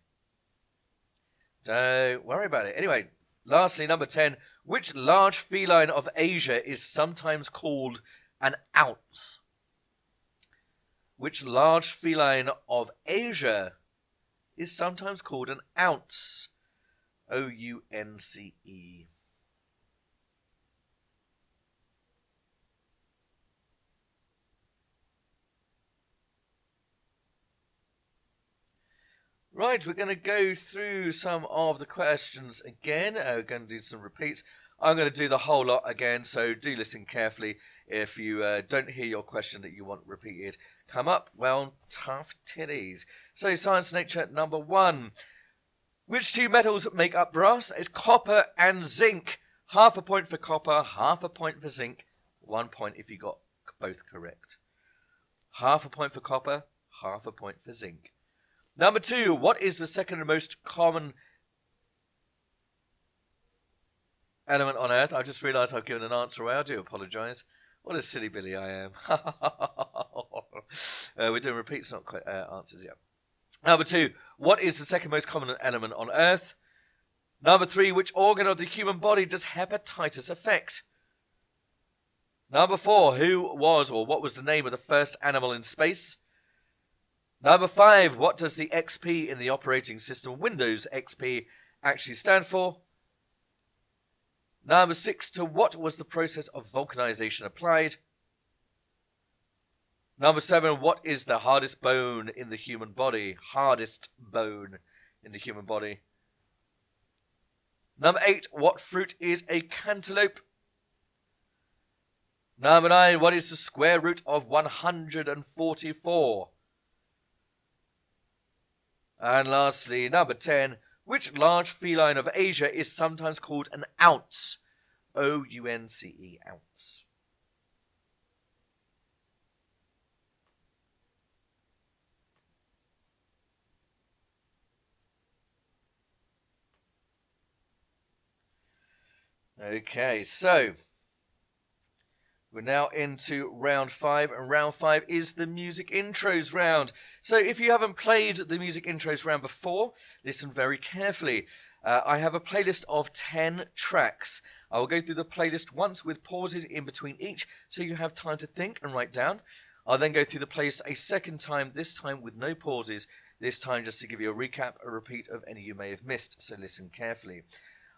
Speaker 1: Don't worry about it. Anyway, lastly, number 10. Which large feline of Asia is sometimes called an ounce? Which large feline of Asia is sometimes called an ounce? OUNCE. Right, we're going to go through some of the questions again. We're going to do some repeats. I'm going to do the whole lot again, so do listen carefully. If you don't hear your question that you want repeated come up, well, tough titties. So, science nature number 1. Which two metals make up brass? It's copper and zinc. Half a point for copper, half a point for zinc. 1 point if you got both correct. Half a point for copper, half a point for zinc. Number 2, what is the second most common element on Earth? I just realised I've given an answer away. I do apologise. What a silly Billy I am. We're doing repeats, not quite answers yet. Number 2, what is the second most common element on Earth? Number 3, which organ of the human body does hepatitis affect? Number 4, who was or what was the name of the first animal in space? Number 5, what does the XP in the operating system Windows XP actually stand for? Number 6, to what was the process of vulcanization applied? Number 7, what is the hardest bone in the human body? Hardest bone in the human body. Number 8, what fruit is a cantaloupe? Number 9, what is the square root of 144? And lastly, number 10, which large feline of Asia is sometimes called an ounce? OUNCE, ounce. Okay, so we're now into round 5, and round 5 is the music intros round. So if you haven't played the music intros round before, listen very carefully. I have a playlist of 10 tracks. I will go through the playlist once with pauses in between each, so you have time to think and write down. I'll then go through the playlist a second time, this time with no pauses, this time just to give you a recap, a repeat of any you may have missed, so listen carefully.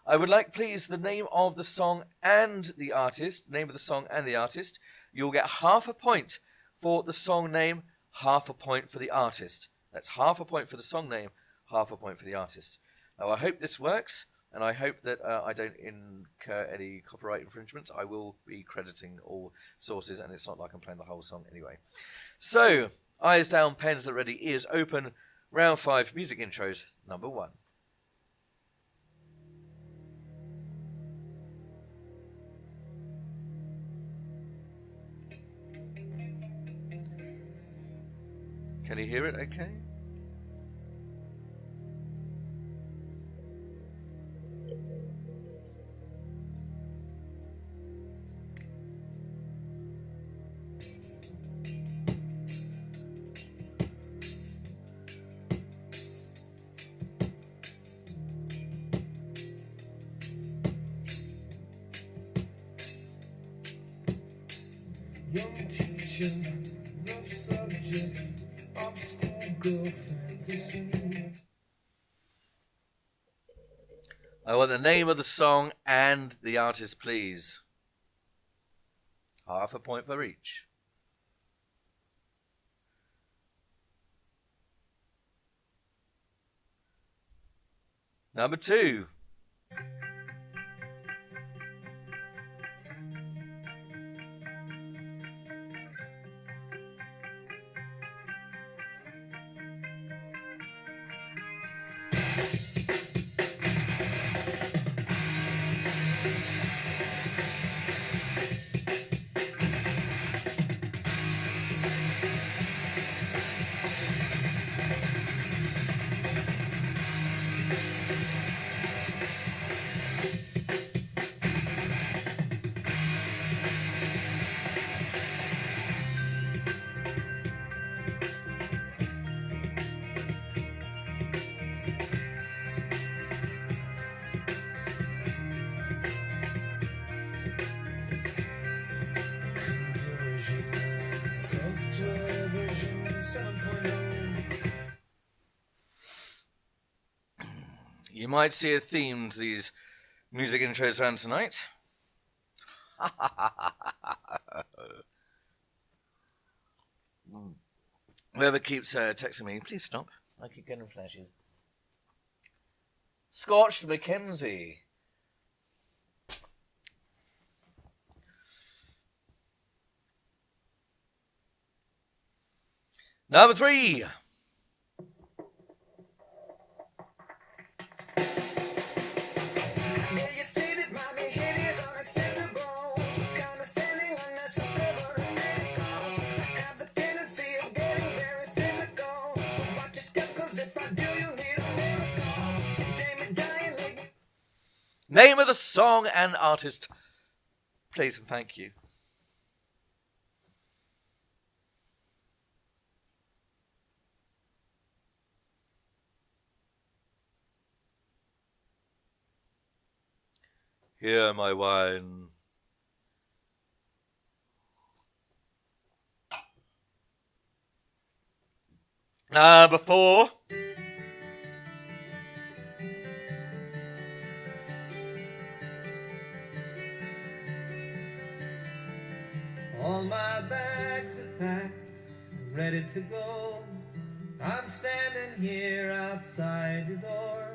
Speaker 1: I would like, please, the name of the song and the artist. Name of the song and the artist. You'll get half a point for the song name, half a point for the artist. That's half a point for the song name, half a point for the artist. Now, I hope this works, and I hope that I don't incur any copyright infringements. I will be crediting all sources, and it's not like I'm playing the whole song anyway. So, eyes down, pens at ready, ears open. Round 5, music intros, number 1. Can you hear it okay?
Speaker 2: Young teacher, the subject of schoolgirl fantasy.
Speaker 1: I want the name of the song and the artist, please. Half a point for each. Number 2.
Speaker 2: Software version
Speaker 1: You might see a theme to these music intros around tonight. Whoever keeps texting me, please stop. I keep getting flashes. Scotched Mackenzie. Number 3. Name of the song and artist, please and thank you. Hear my wine. Number 4.
Speaker 2: All my bags are packed, ready to go. I'm standing here outside your door.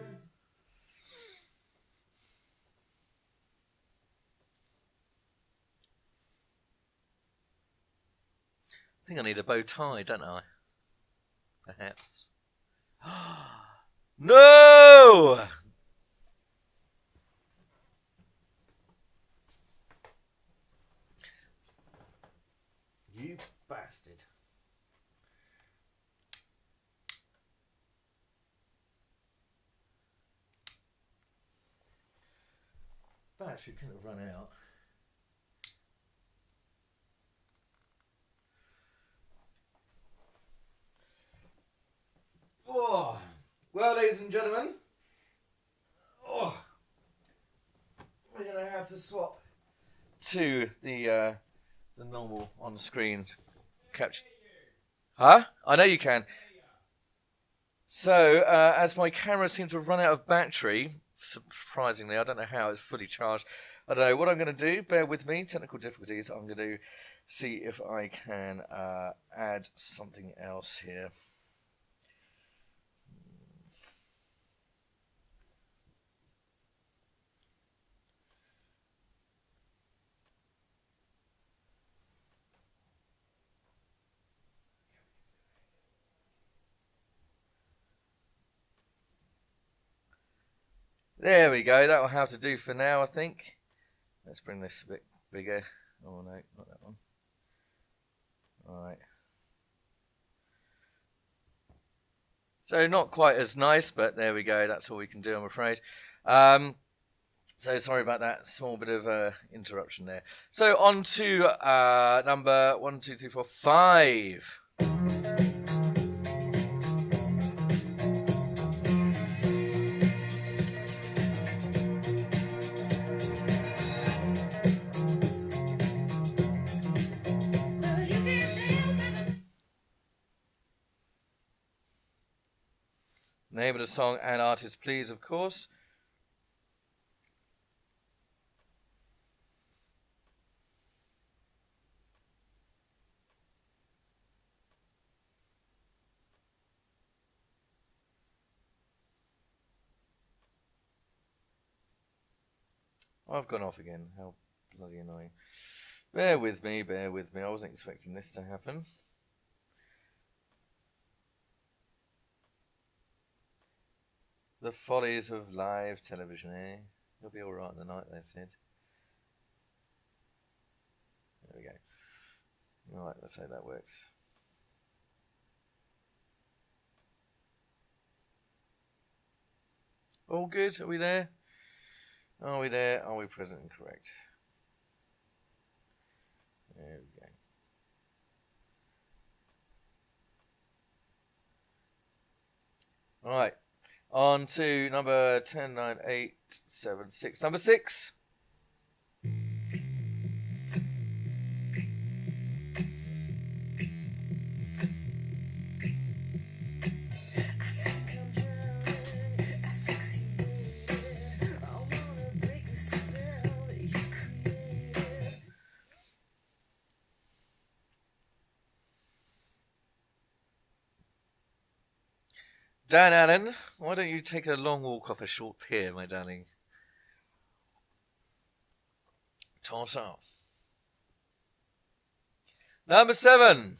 Speaker 1: I think I need a bow tie, don't I? Perhaps. No! You bastard. Battery couldn't have run out. Oh. Well, ladies and gentlemen, we're going to have to swap to the normal on-screen capture. Huh? I know you can. So, as my camera seems to have run out of battery, surprisingly, I don't know how, it's fully charged. I don't know what I'm going to do. Bear with me. Technical difficulties. I'm going to see if I can add something else here. There we go. That will have to do for now, I think. Let's bring this a bit bigger. Oh no, not that one. Alright. So not quite as nice, but there we go. That's all we can do, I'm afraid. So sorry about that small bit of interruption there. So on to number 1, 2, 3, 4, 5. Name of the song and artist, please, of course. I've gone off again. How bloody annoying. Bear with me, bear with me. I wasn't expecting this to happen. The follies of live television, eh? You'll be alright in the night, they said. There we go. Alright, let's hope that works. All good? Are we there? Are we there? Are we present and correct? There we go. Alright. On to number 10, 9, 8, 7, 6. Number 6. Dan Allen, why don't you take a long walk off a short pier, my darling? Ta-ta. Number 7.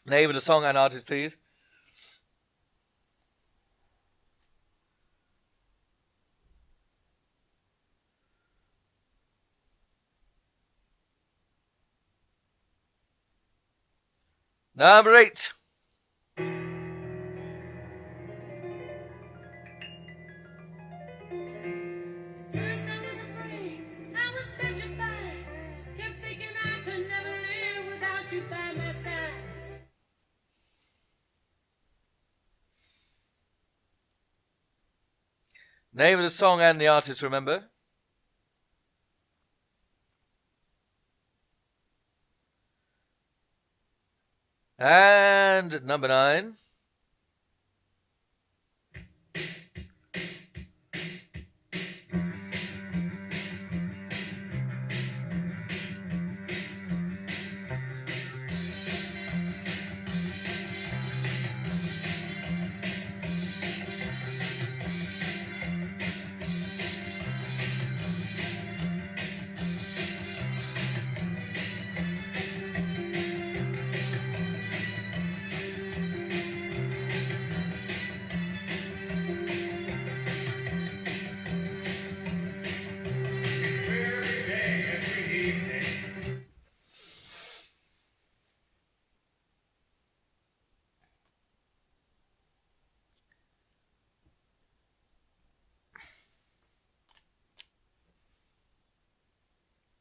Speaker 1: Name of the song and artist, please. Number 8. Name of the song and the artist, remember? And number 9.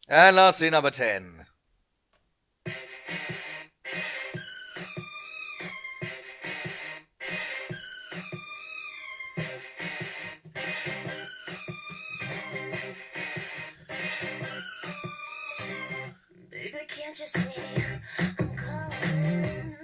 Speaker 1: And lastly, number 10.
Speaker 3: Baby, can't you see I'm calling?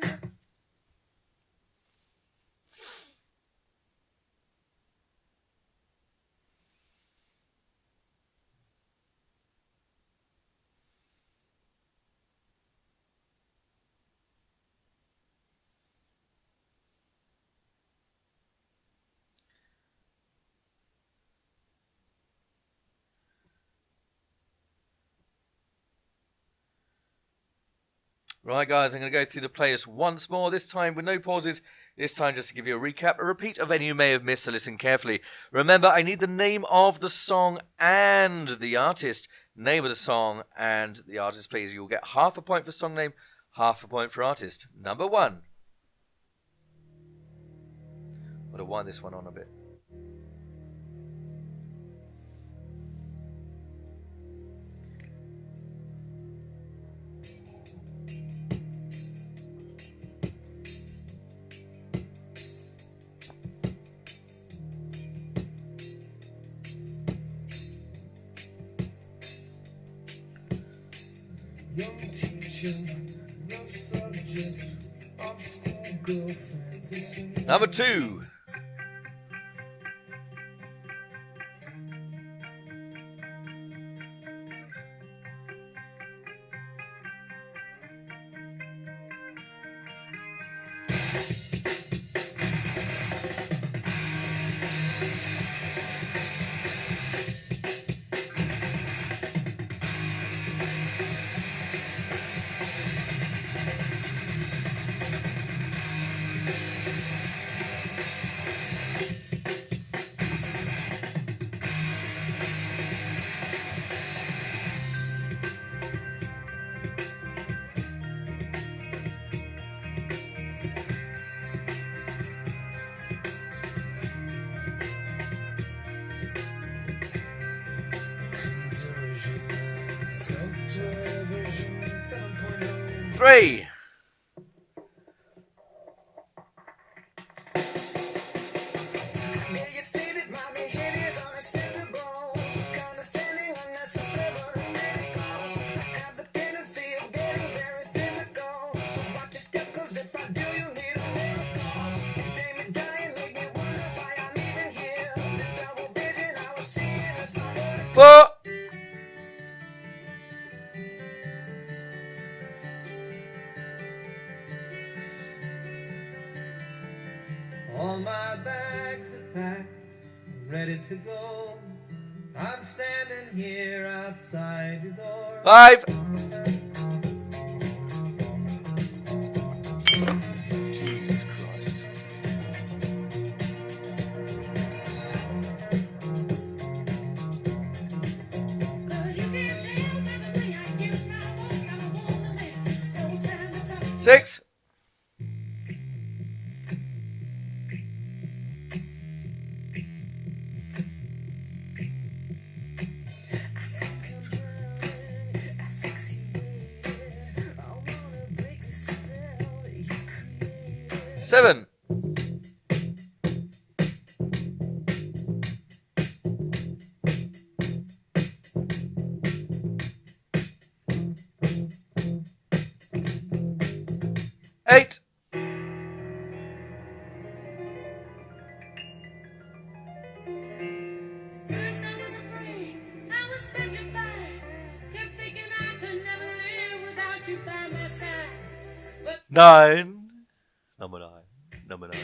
Speaker 1: Right, guys, I'm going to go through the playlist once more, this time with no pauses, this time just to give you a recap, a repeat of any you may have missed, so listen carefully. Remember, I need the name of the song and the artist. Name of the song and the artist, please. You'll get half a point for song name, half a point for artist. Number 1. I'm going to wind this one on a bit.
Speaker 2: Young teacher, no subject of schoolgirl fantasy.
Speaker 1: Number 2.
Speaker 2: Self-diversion 7.0.
Speaker 1: 3.
Speaker 3: Yeah, you see that my behavior is unacceptable. Condescending, unnecessary, unethical. I have the tendency of getting very physical. So watch your step, 'cause if I do, you need a miracle. You dream me dying, make me wonder why I'm even here.
Speaker 2: standing here outside your door.
Speaker 1: 5. Jesus Christ.
Speaker 3: You can't tell by the way I use my walk. I'm a woman's man. No time to talk.
Speaker 1: 6. Seven. 8.
Speaker 3: First I was afraid, I was petrified. Kept thinking I could never live without you by my side. But
Speaker 1: 9. Number 9. Number 9.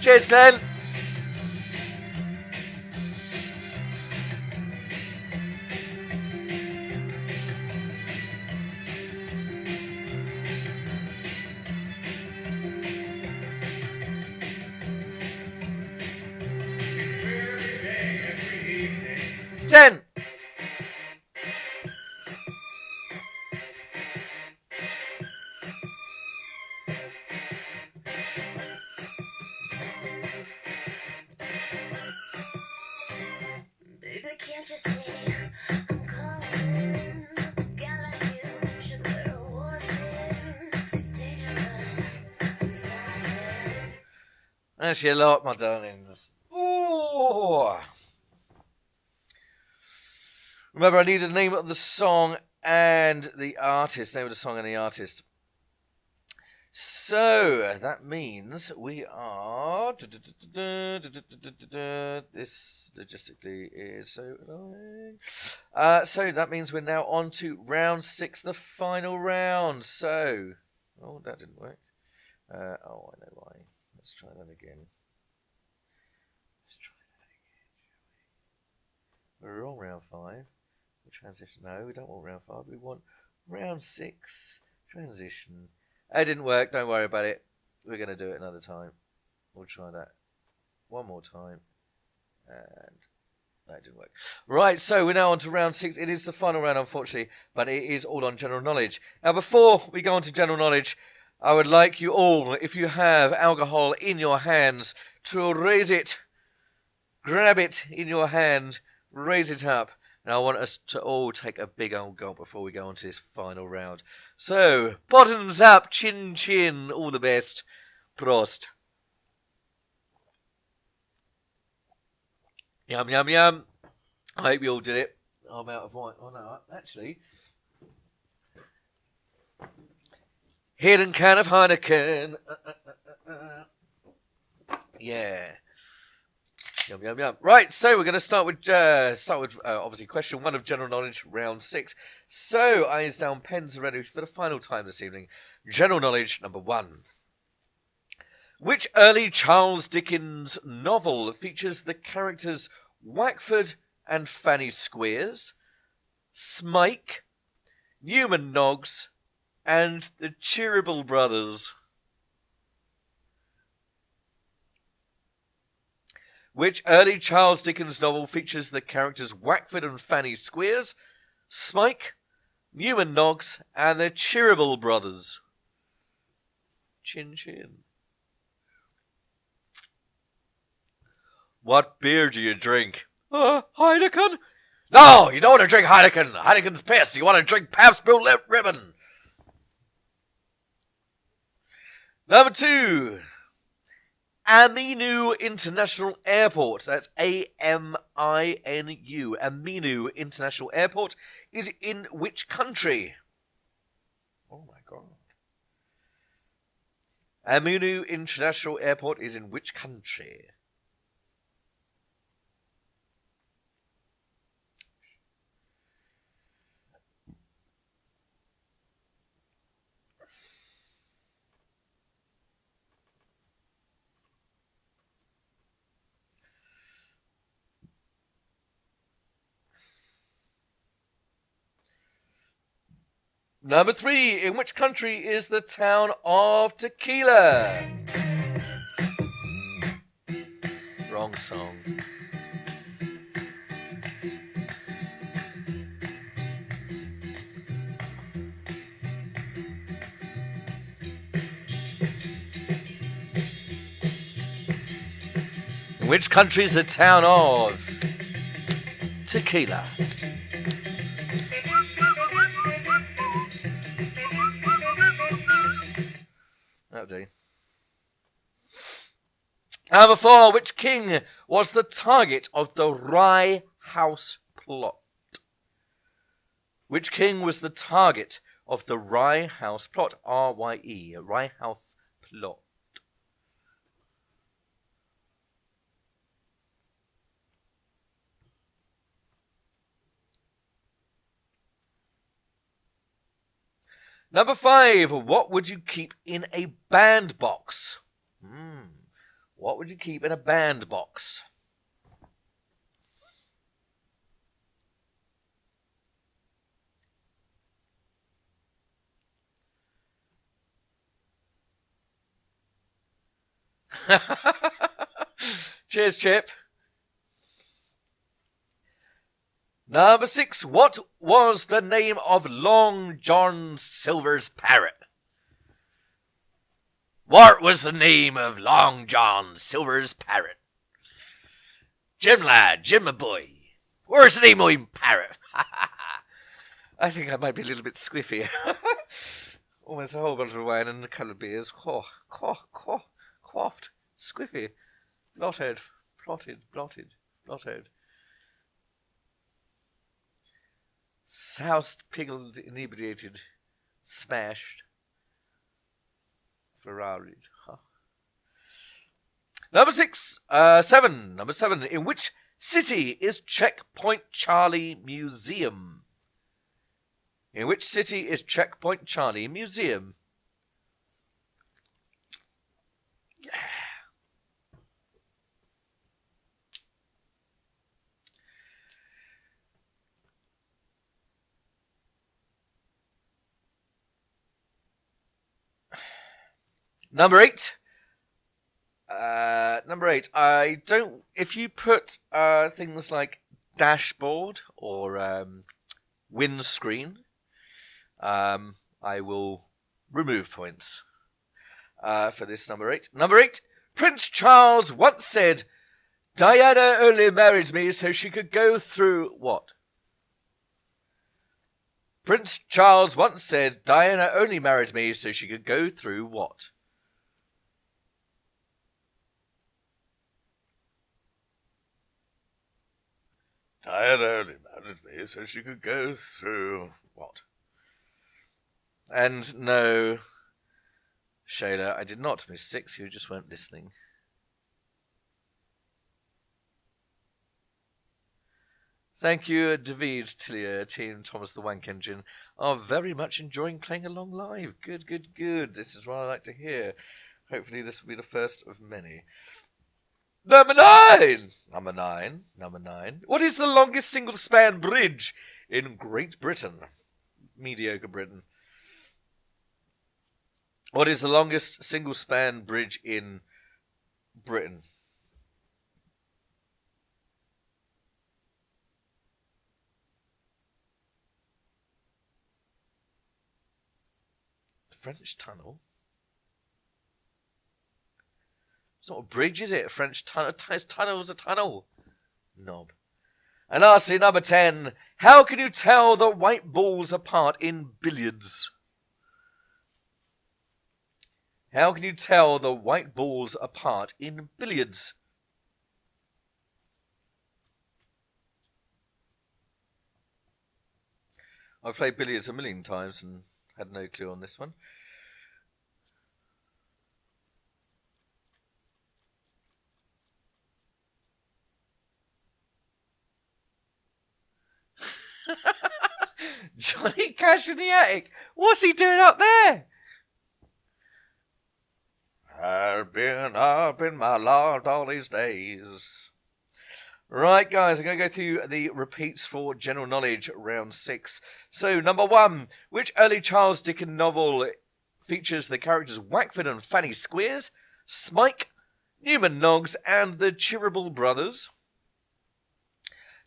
Speaker 1: Cheers, Glenn. Ten.
Speaker 3: baby, can't you see I'm calling? A guy like you should wear a warning. It's dangerous. I'm falling.
Speaker 1: Actually, a lot, my darlings. Ooh. Remember, I need the name of the song and the artist. Name of the song and the artist. So that means we are. This logistically is so annoying. So that means we're now on to round 6, the final round. So, oh, that didn't work. Oh, I know why. Let's try that again. We're on round 5. Transition. No, we don't want round 5. We want round 6. Transition. It didn't work. Don't worry about it. We're going to do it another time. We'll try that one more time. And that didn't work. Right, so we're now on to round 6. It is the final round, unfortunately, but it is all on general knowledge. Now, before we go on to general knowledge, I would like you all, if you have alcohol in your hands, to raise it. Grab it in your hand. Raise it up. Now I want us to all take a big old gulp before we go on to this final round. So, bottoms up, chin chin, all the best. Prost. Yum yum yum. I hope you all did it. I'm out of wine. Oh no, actually. Hidden can of Heineken. Yeah. Yum, yum, yum. Right, so we're going to start with obviously question 1 of general knowledge, round 6. So, eyes down, pens are ready for the final time this evening. General knowledge number 1. Which early Charles Dickens novel features the characters Wackford and Fanny Squeers, Smike, Newman Noggs, and the Cheeryble Brothers? Which early Charles Dickens novel features the characters Wackford and Fanny Squeers, Smike, Newman Noggs, and the Cheeryble Brothers? Chin chin. What beer do you drink? Heineken? No, you don't want to drink Heineken. Heineken's piss. You want to drink Pabst Blue Ribbon. Number 2. Aminu International Airport. That's Aminu. Aminu International Airport is in which country? Oh my god. Aminu International Airport is in which country? Number 3. In which country is the town of Tequila? Wrong song. In which country is the town of Tequila? That'll do. Number 4. Which king was the target of the Rye House plot? Which king was the target of the Rye House plot? R-Y-E. Rye House plot. Number 5. What would you keep in a bandbox? What would you keep in a bandbox? Cheers, Chip. Number 6. What was the name of Long John Silver's parrot? What was the name of Long John Silver's parrot? Jim lad, Jim my boy. Where's the name of him parrot? I think I might be a little bit squiffy. Almost a whole bottle of wine and a couple of beers. Quaffed, squiffy, blotted, plotted, blotted. Soused, pickled, inebriated, smashed, Ferrari'd. Huh. Number 7. Number 7. In which city is Checkpoint Charlie Museum? In which city is Checkpoint Charlie Museum? Yeah. Number 8. I don't. If you put things like dashboard or windscreen, I will remove points for this number 8. Number 8. Prince Charles once said, "Diana only married me so she could go through what?" Prince Charles once said, "Diana only married me so she could go through what?" Diana only married me so she could go through what? And no, Shayla, I did not miss 6. You just weren't listening. Thank you, David Tillier, Team Thomas the Wank Engine, are very much enjoying playing along live. Good. This is what I like to hear. Hopefully this will be the first of many. Number 9. What is the longest single-span bridge in Great Britain? Mediocre Britain. What is the longest single-span bridge in Britain? The French Tunnel? It's not a bridge, is it? A French tunnel. Tunnel's a tunnel. Knob. And lastly, number 10. How can you tell the white balls apart in billiards? How can you tell the white balls apart in billiards? I've played billiards a million times and had no clue on this one. Johnny Cash in the attic. What's he doing up there? I've been up in my loft all these days, Right, guys, I'm going to go through the repeats for general knowledge, round 6. So, number 1, which early Charles Dickens novel features the characters Wackford and Fanny Squeers, Smike, Newman Noggs, and the Cheeryble Brothers?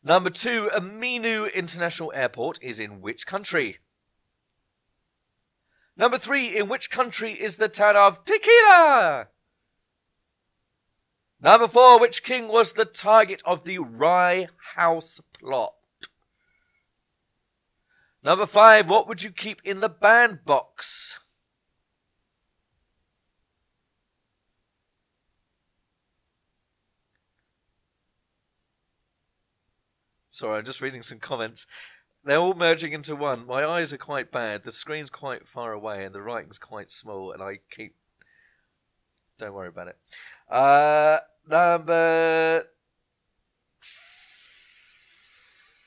Speaker 1: Number 2, Aminu International Airport is in which country? Number 3, in which country is the town of Tequila? Number 4, which king was the target of the Rye House plot? Number 5, what would you keep in the bandbox? Sorry, I'm just reading some comments. They're all merging into one. My eyes are quite bad, the screen's quite far away, and the writing's quite small, and I keep... Don't worry about it. Number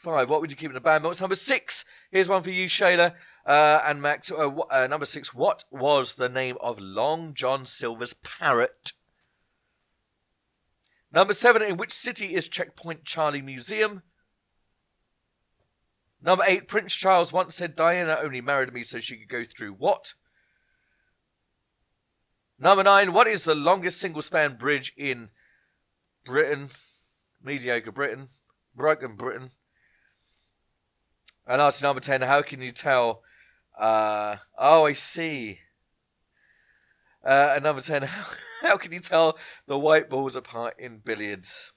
Speaker 1: 5, what would you keep in the bandbox? Number 6, here's one for you, Shayla and Max. Number 6, what was the name of Long John Silver's parrot? Number 7, in which city is Checkpoint Charlie Museum? Number 8, Prince Charles once said Diana only married me so she could go through what? Number 9, what is the longest single-span bridge in Britain? Mediocre Britain. Broken Britain. And lastly, number 10, how can you tell? Oh, I see. And number 10, how can you tell the white balls apart in billiards?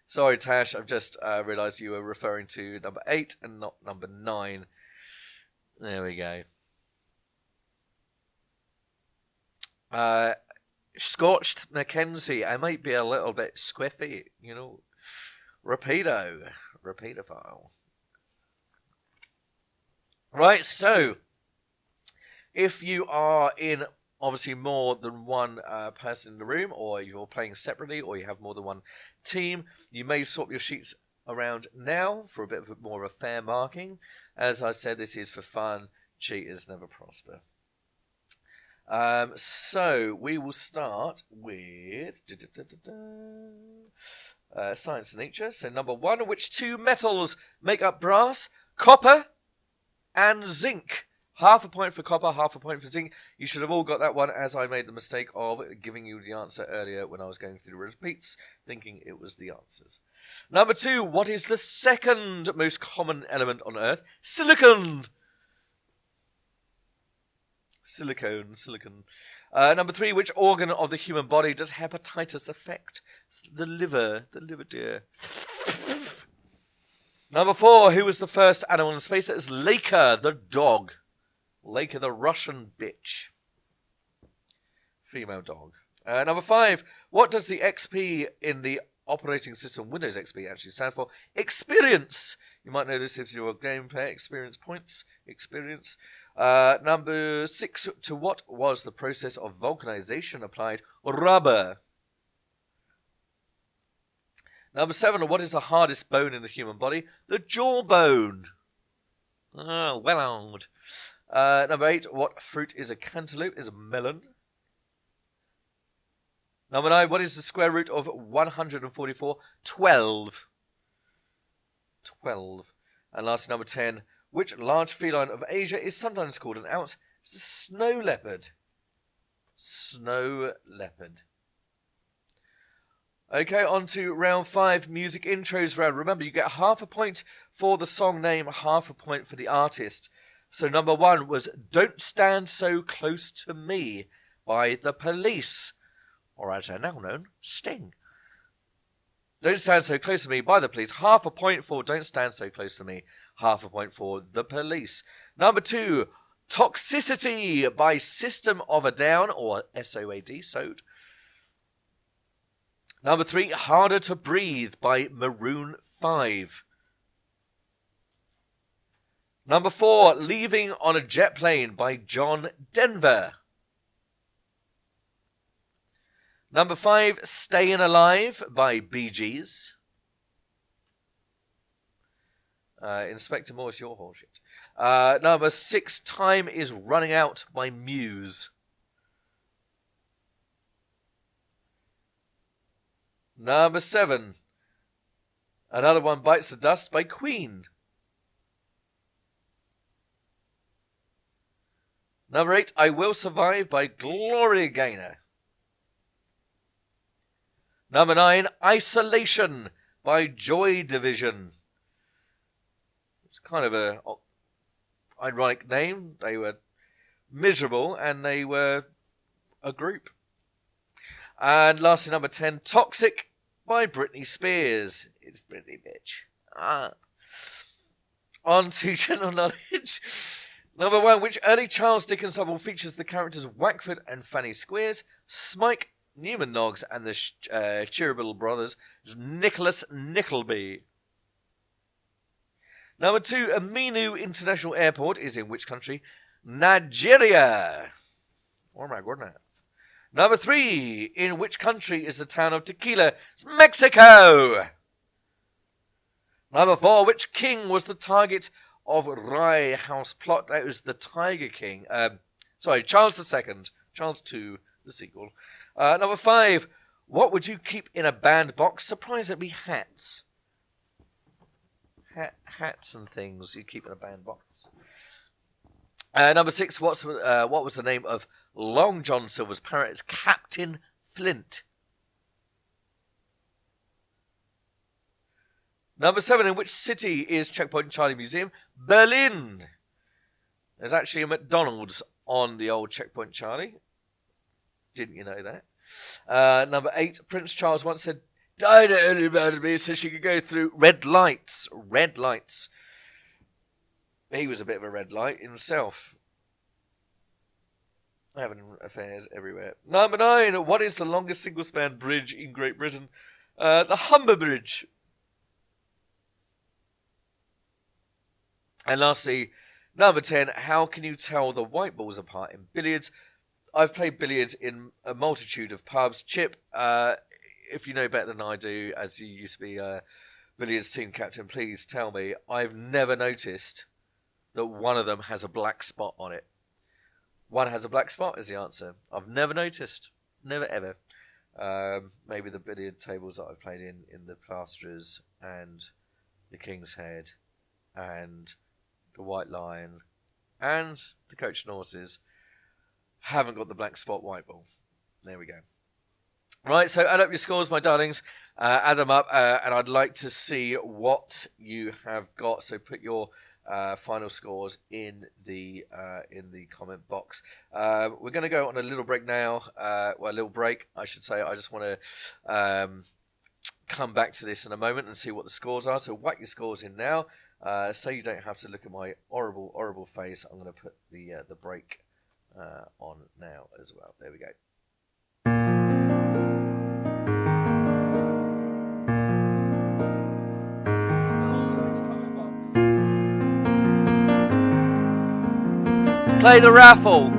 Speaker 1: Sorry, Tash, I've just realised you were referring to number 8 and not number 9. There we go. Scorched Mackenzie, I might be a little bit squiffy, you know. Rapido file. Right, so if you are in obviously more than one person in the room, or you're playing separately, or you have more than one team, you may swap your sheets around now for a bit of more of a fair marking. As I said, this is for fun. Cheaters never prosper. So we will start with science and nature. So number 1, which 2 metals make up brass? Copper and zinc. Half a point for copper, half a point for zinc. You should have all got that one, as I made the mistake of giving you the answer earlier when I was going through the repeats, thinking it was the answers. Number 2, what is the second most common element on Earth? Silicon. Silicon. Number 3, which organ of the human body does hepatitis affect? It's the liver, dear. Number 4, who was the first animal in space? That is Laika, the dog. Laika, the Russian bitch. Female dog. Number 5, what does the XP in the operating system Windows XP actually stand for? Experience. You might know this if you're a gameplay. Experience points. Experience. Number 6, to what was the process of vulcanization applied? Rubber. Number 7, what is the hardest bone in the human body? The jawbone. Oh, well old. Number 8, what fruit is a cantaloupe? Is a melon. Number 9, what is the square root of 144? 12. 12. And lastly, number 10, which large feline of Asia is sometimes called an ounce? It's a snow leopard. Snow leopard. Okay, on to round 5, music intros round. Remember, you get half a point for the song name, half a point for the artist. So number 1 was Don't Stand So Close to Me by The Police, or as they're now known, Sting. Don't Stand So Close to Me by The Police. Half a point for Don't Stand So Close to Me. Half a point for The Police. Number 2, Toxicity by System of a Down, or SOAD, SOAD. Number 3, Harder to Breathe by Maroon 5. Number 4, Leaving on a Jet Plane by John Denver. Number 5, Stayin' Alive by Bee Gees. Inspector Morse, your horseshit. Number 6, Time Is Running Out by Muse. Number 7, Another one, Bites the Dust by Queen. Number 8, I Will Survive by Gloria Gaynor. Number 9, Isolation by Joy Division. It's kind of a ironic name. They were miserable and they were a group. And lastly, number 10, Toxic by Britney Spears. It's Britney, bitch. On to general knowledge. Number 1, which early Charles Dickens novel features the characters Wackford and Fanny Squeers, Smike, Newman Noggs, and the Cheeryble brothers, Nicholas Nickleby? Number 2, Aminu International Airport is in which country? Nigeria. Oh my goodness. Number 3, in which country is the town of Tequila? It's Mexico. Number 4, which king was the target of Rye House plot? That was the Tiger King. Charles II. Charles II, the sequel. Number 5, what would you keep in a bandbox? Surprisingly, hats. Hats and things you keep in a bandbox. Number 6, what was the name of Long John Silver's parrot? It's Captain Flint. Number 7, in which city is Checkpoint Charlie Museum? Berlin. There's actually a McDonald's on the old Checkpoint Charlie. Didn't you know that? Number 8, Prince Charles once said, Dinah only married me so she could go through red lights. Red lights. He was a bit of a red light himself. Having affairs everywhere. Number 9, what is the longest single-span bridge in Great Britain? The Humber Bridge. And lastly, number 10, how can you tell the white balls apart in billiards? I've played billiards in a multitude of pubs. Chip, if you know better than I do, as you used to be a billiards team captain, please tell me. I've never noticed that one of them has a black spot on it. One has a black spot is the answer. I've never noticed. Never ever. Maybe the billiard tables that I've played in the Plasterers and the King's Head and the White Lion and the Coach and Horses haven't got the black spot white ball. There we go. Right, so add up your scores, my darlings. Add them up, and I'd like to see what you have got. So put your final scores in the comment box. We're going to go on a little break now. A little break, I should say. I just want to come back to this in a moment and see what the scores are. So whack your scores in now. So you don't have to look at my horrible, horrible face. I'm going to put the break on now as well. There we go. Play the raffle.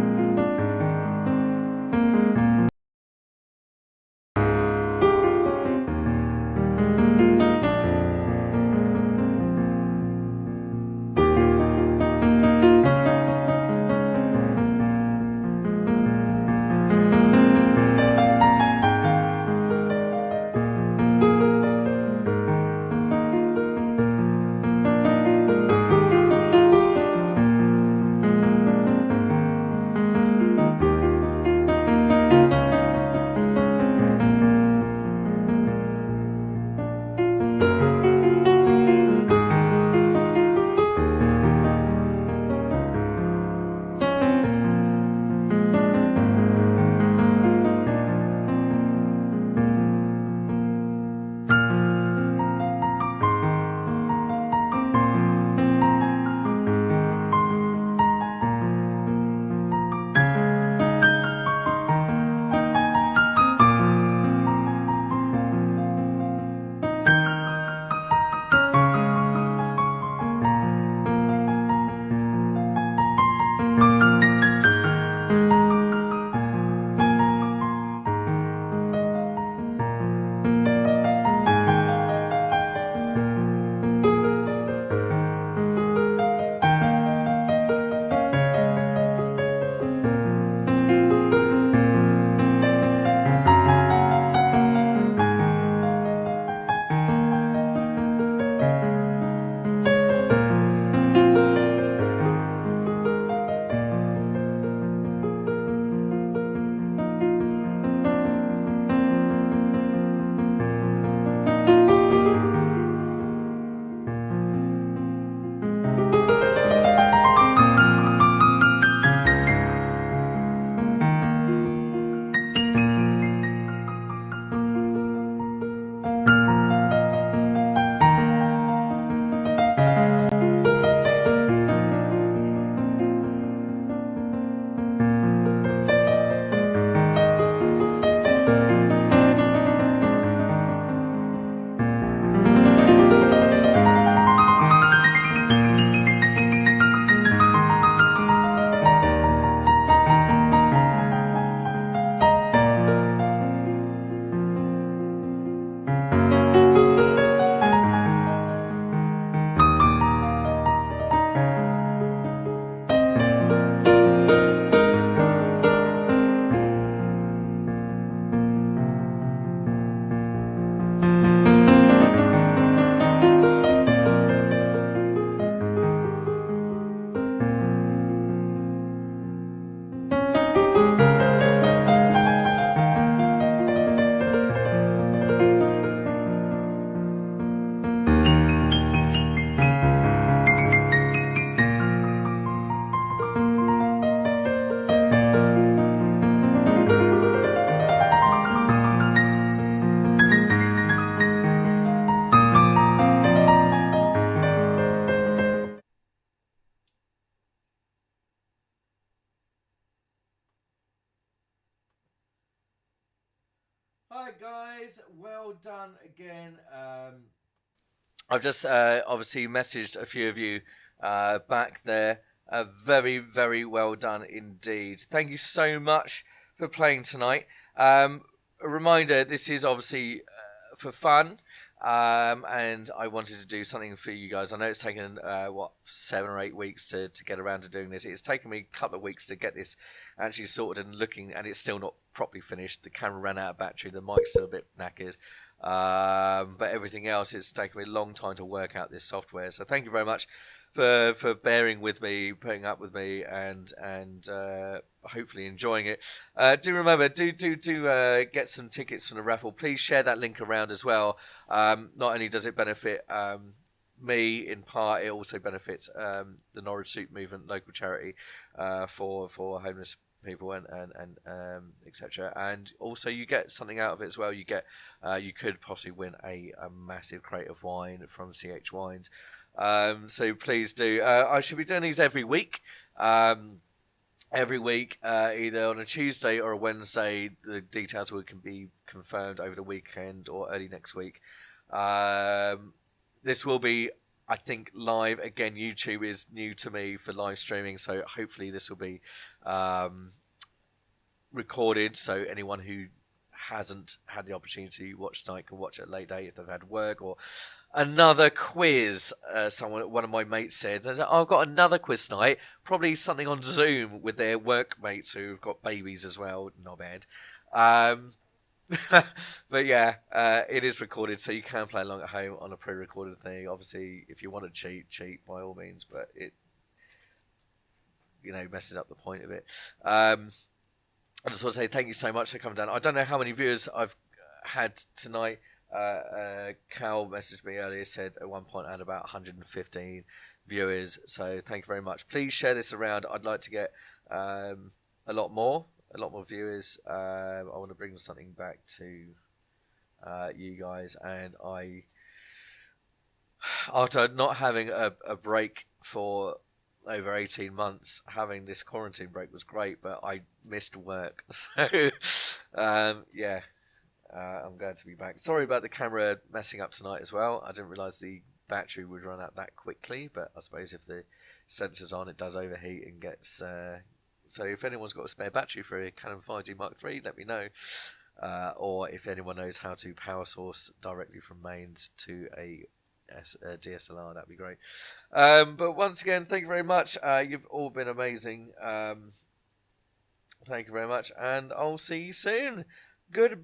Speaker 1: right, guys. Well done again. I've just obviously messaged a few of you back there. Very, very well done indeed. Thank you so much for playing tonight. A reminder, this is obviously for fun. And I wanted to do something for you guys. I know it's taken 7 or 8 weeks to get around to doing this. It's taken me a couple of weeks to get this actually sorted and looking, and it's still not properly finished. The camera ran out of battery, the mic's still a bit knackered, but everything else, it's taken me a long time to work out this software. So thank you very much for bearing with me, putting up with me, and hopefully enjoying it. Do remember, do get some tickets from the raffle. Please share that link around as well. Not only does it benefit me in part, it also benefits the Norwich Soup Movement, local charity for homeless people and etc. And also you get something out of it as well. You get you could possibly win a massive crate of wine from CH Wines. So please do. I should be doing these every week. Either on a Tuesday or a Wednesday. The details can be confirmed over the weekend or early next week. This will be, I think, live. Again, YouTube is new to me for live streaming, so hopefully this will be recorded, so anyone who hasn't had the opportunity to watch tonight can watch it at a late date if they've had work or another quiz. One of my mates said, "Oh, I've got another quiz tonight, probably something on Zoom with their workmates who've got babies as well." Knobhead. But yeah, it is recorded, so you can play along at home on a pre-recorded thing. Obviously, if you want to cheat by all means, but it, messes up the point of it. I just want to say thank you so much for coming down. I don't know how many viewers I've had tonight. Cal messaged me earlier, said at one point I had about 115 viewers, so thank you very much. Please share this around. I'd like to get a lot more viewers. I want to bring something back to you guys, and after not having a break for over 18 months, having this quarantine break was great, but I missed work, so yeah. I'm glad to be back. Sorry about the camera messing up tonight as well. I didn't realise the battery would run out that quickly, but I suppose if the sensor's on, it does overheat and gets... So if anyone's got a spare battery for a Canon 5D Mark III, let me know. Or if anyone knows how to power source directly from mains to a DSLR, that'd be great. But once again, thank you very much. You've all been amazing. Thank you very much, and I'll see you soon. Good.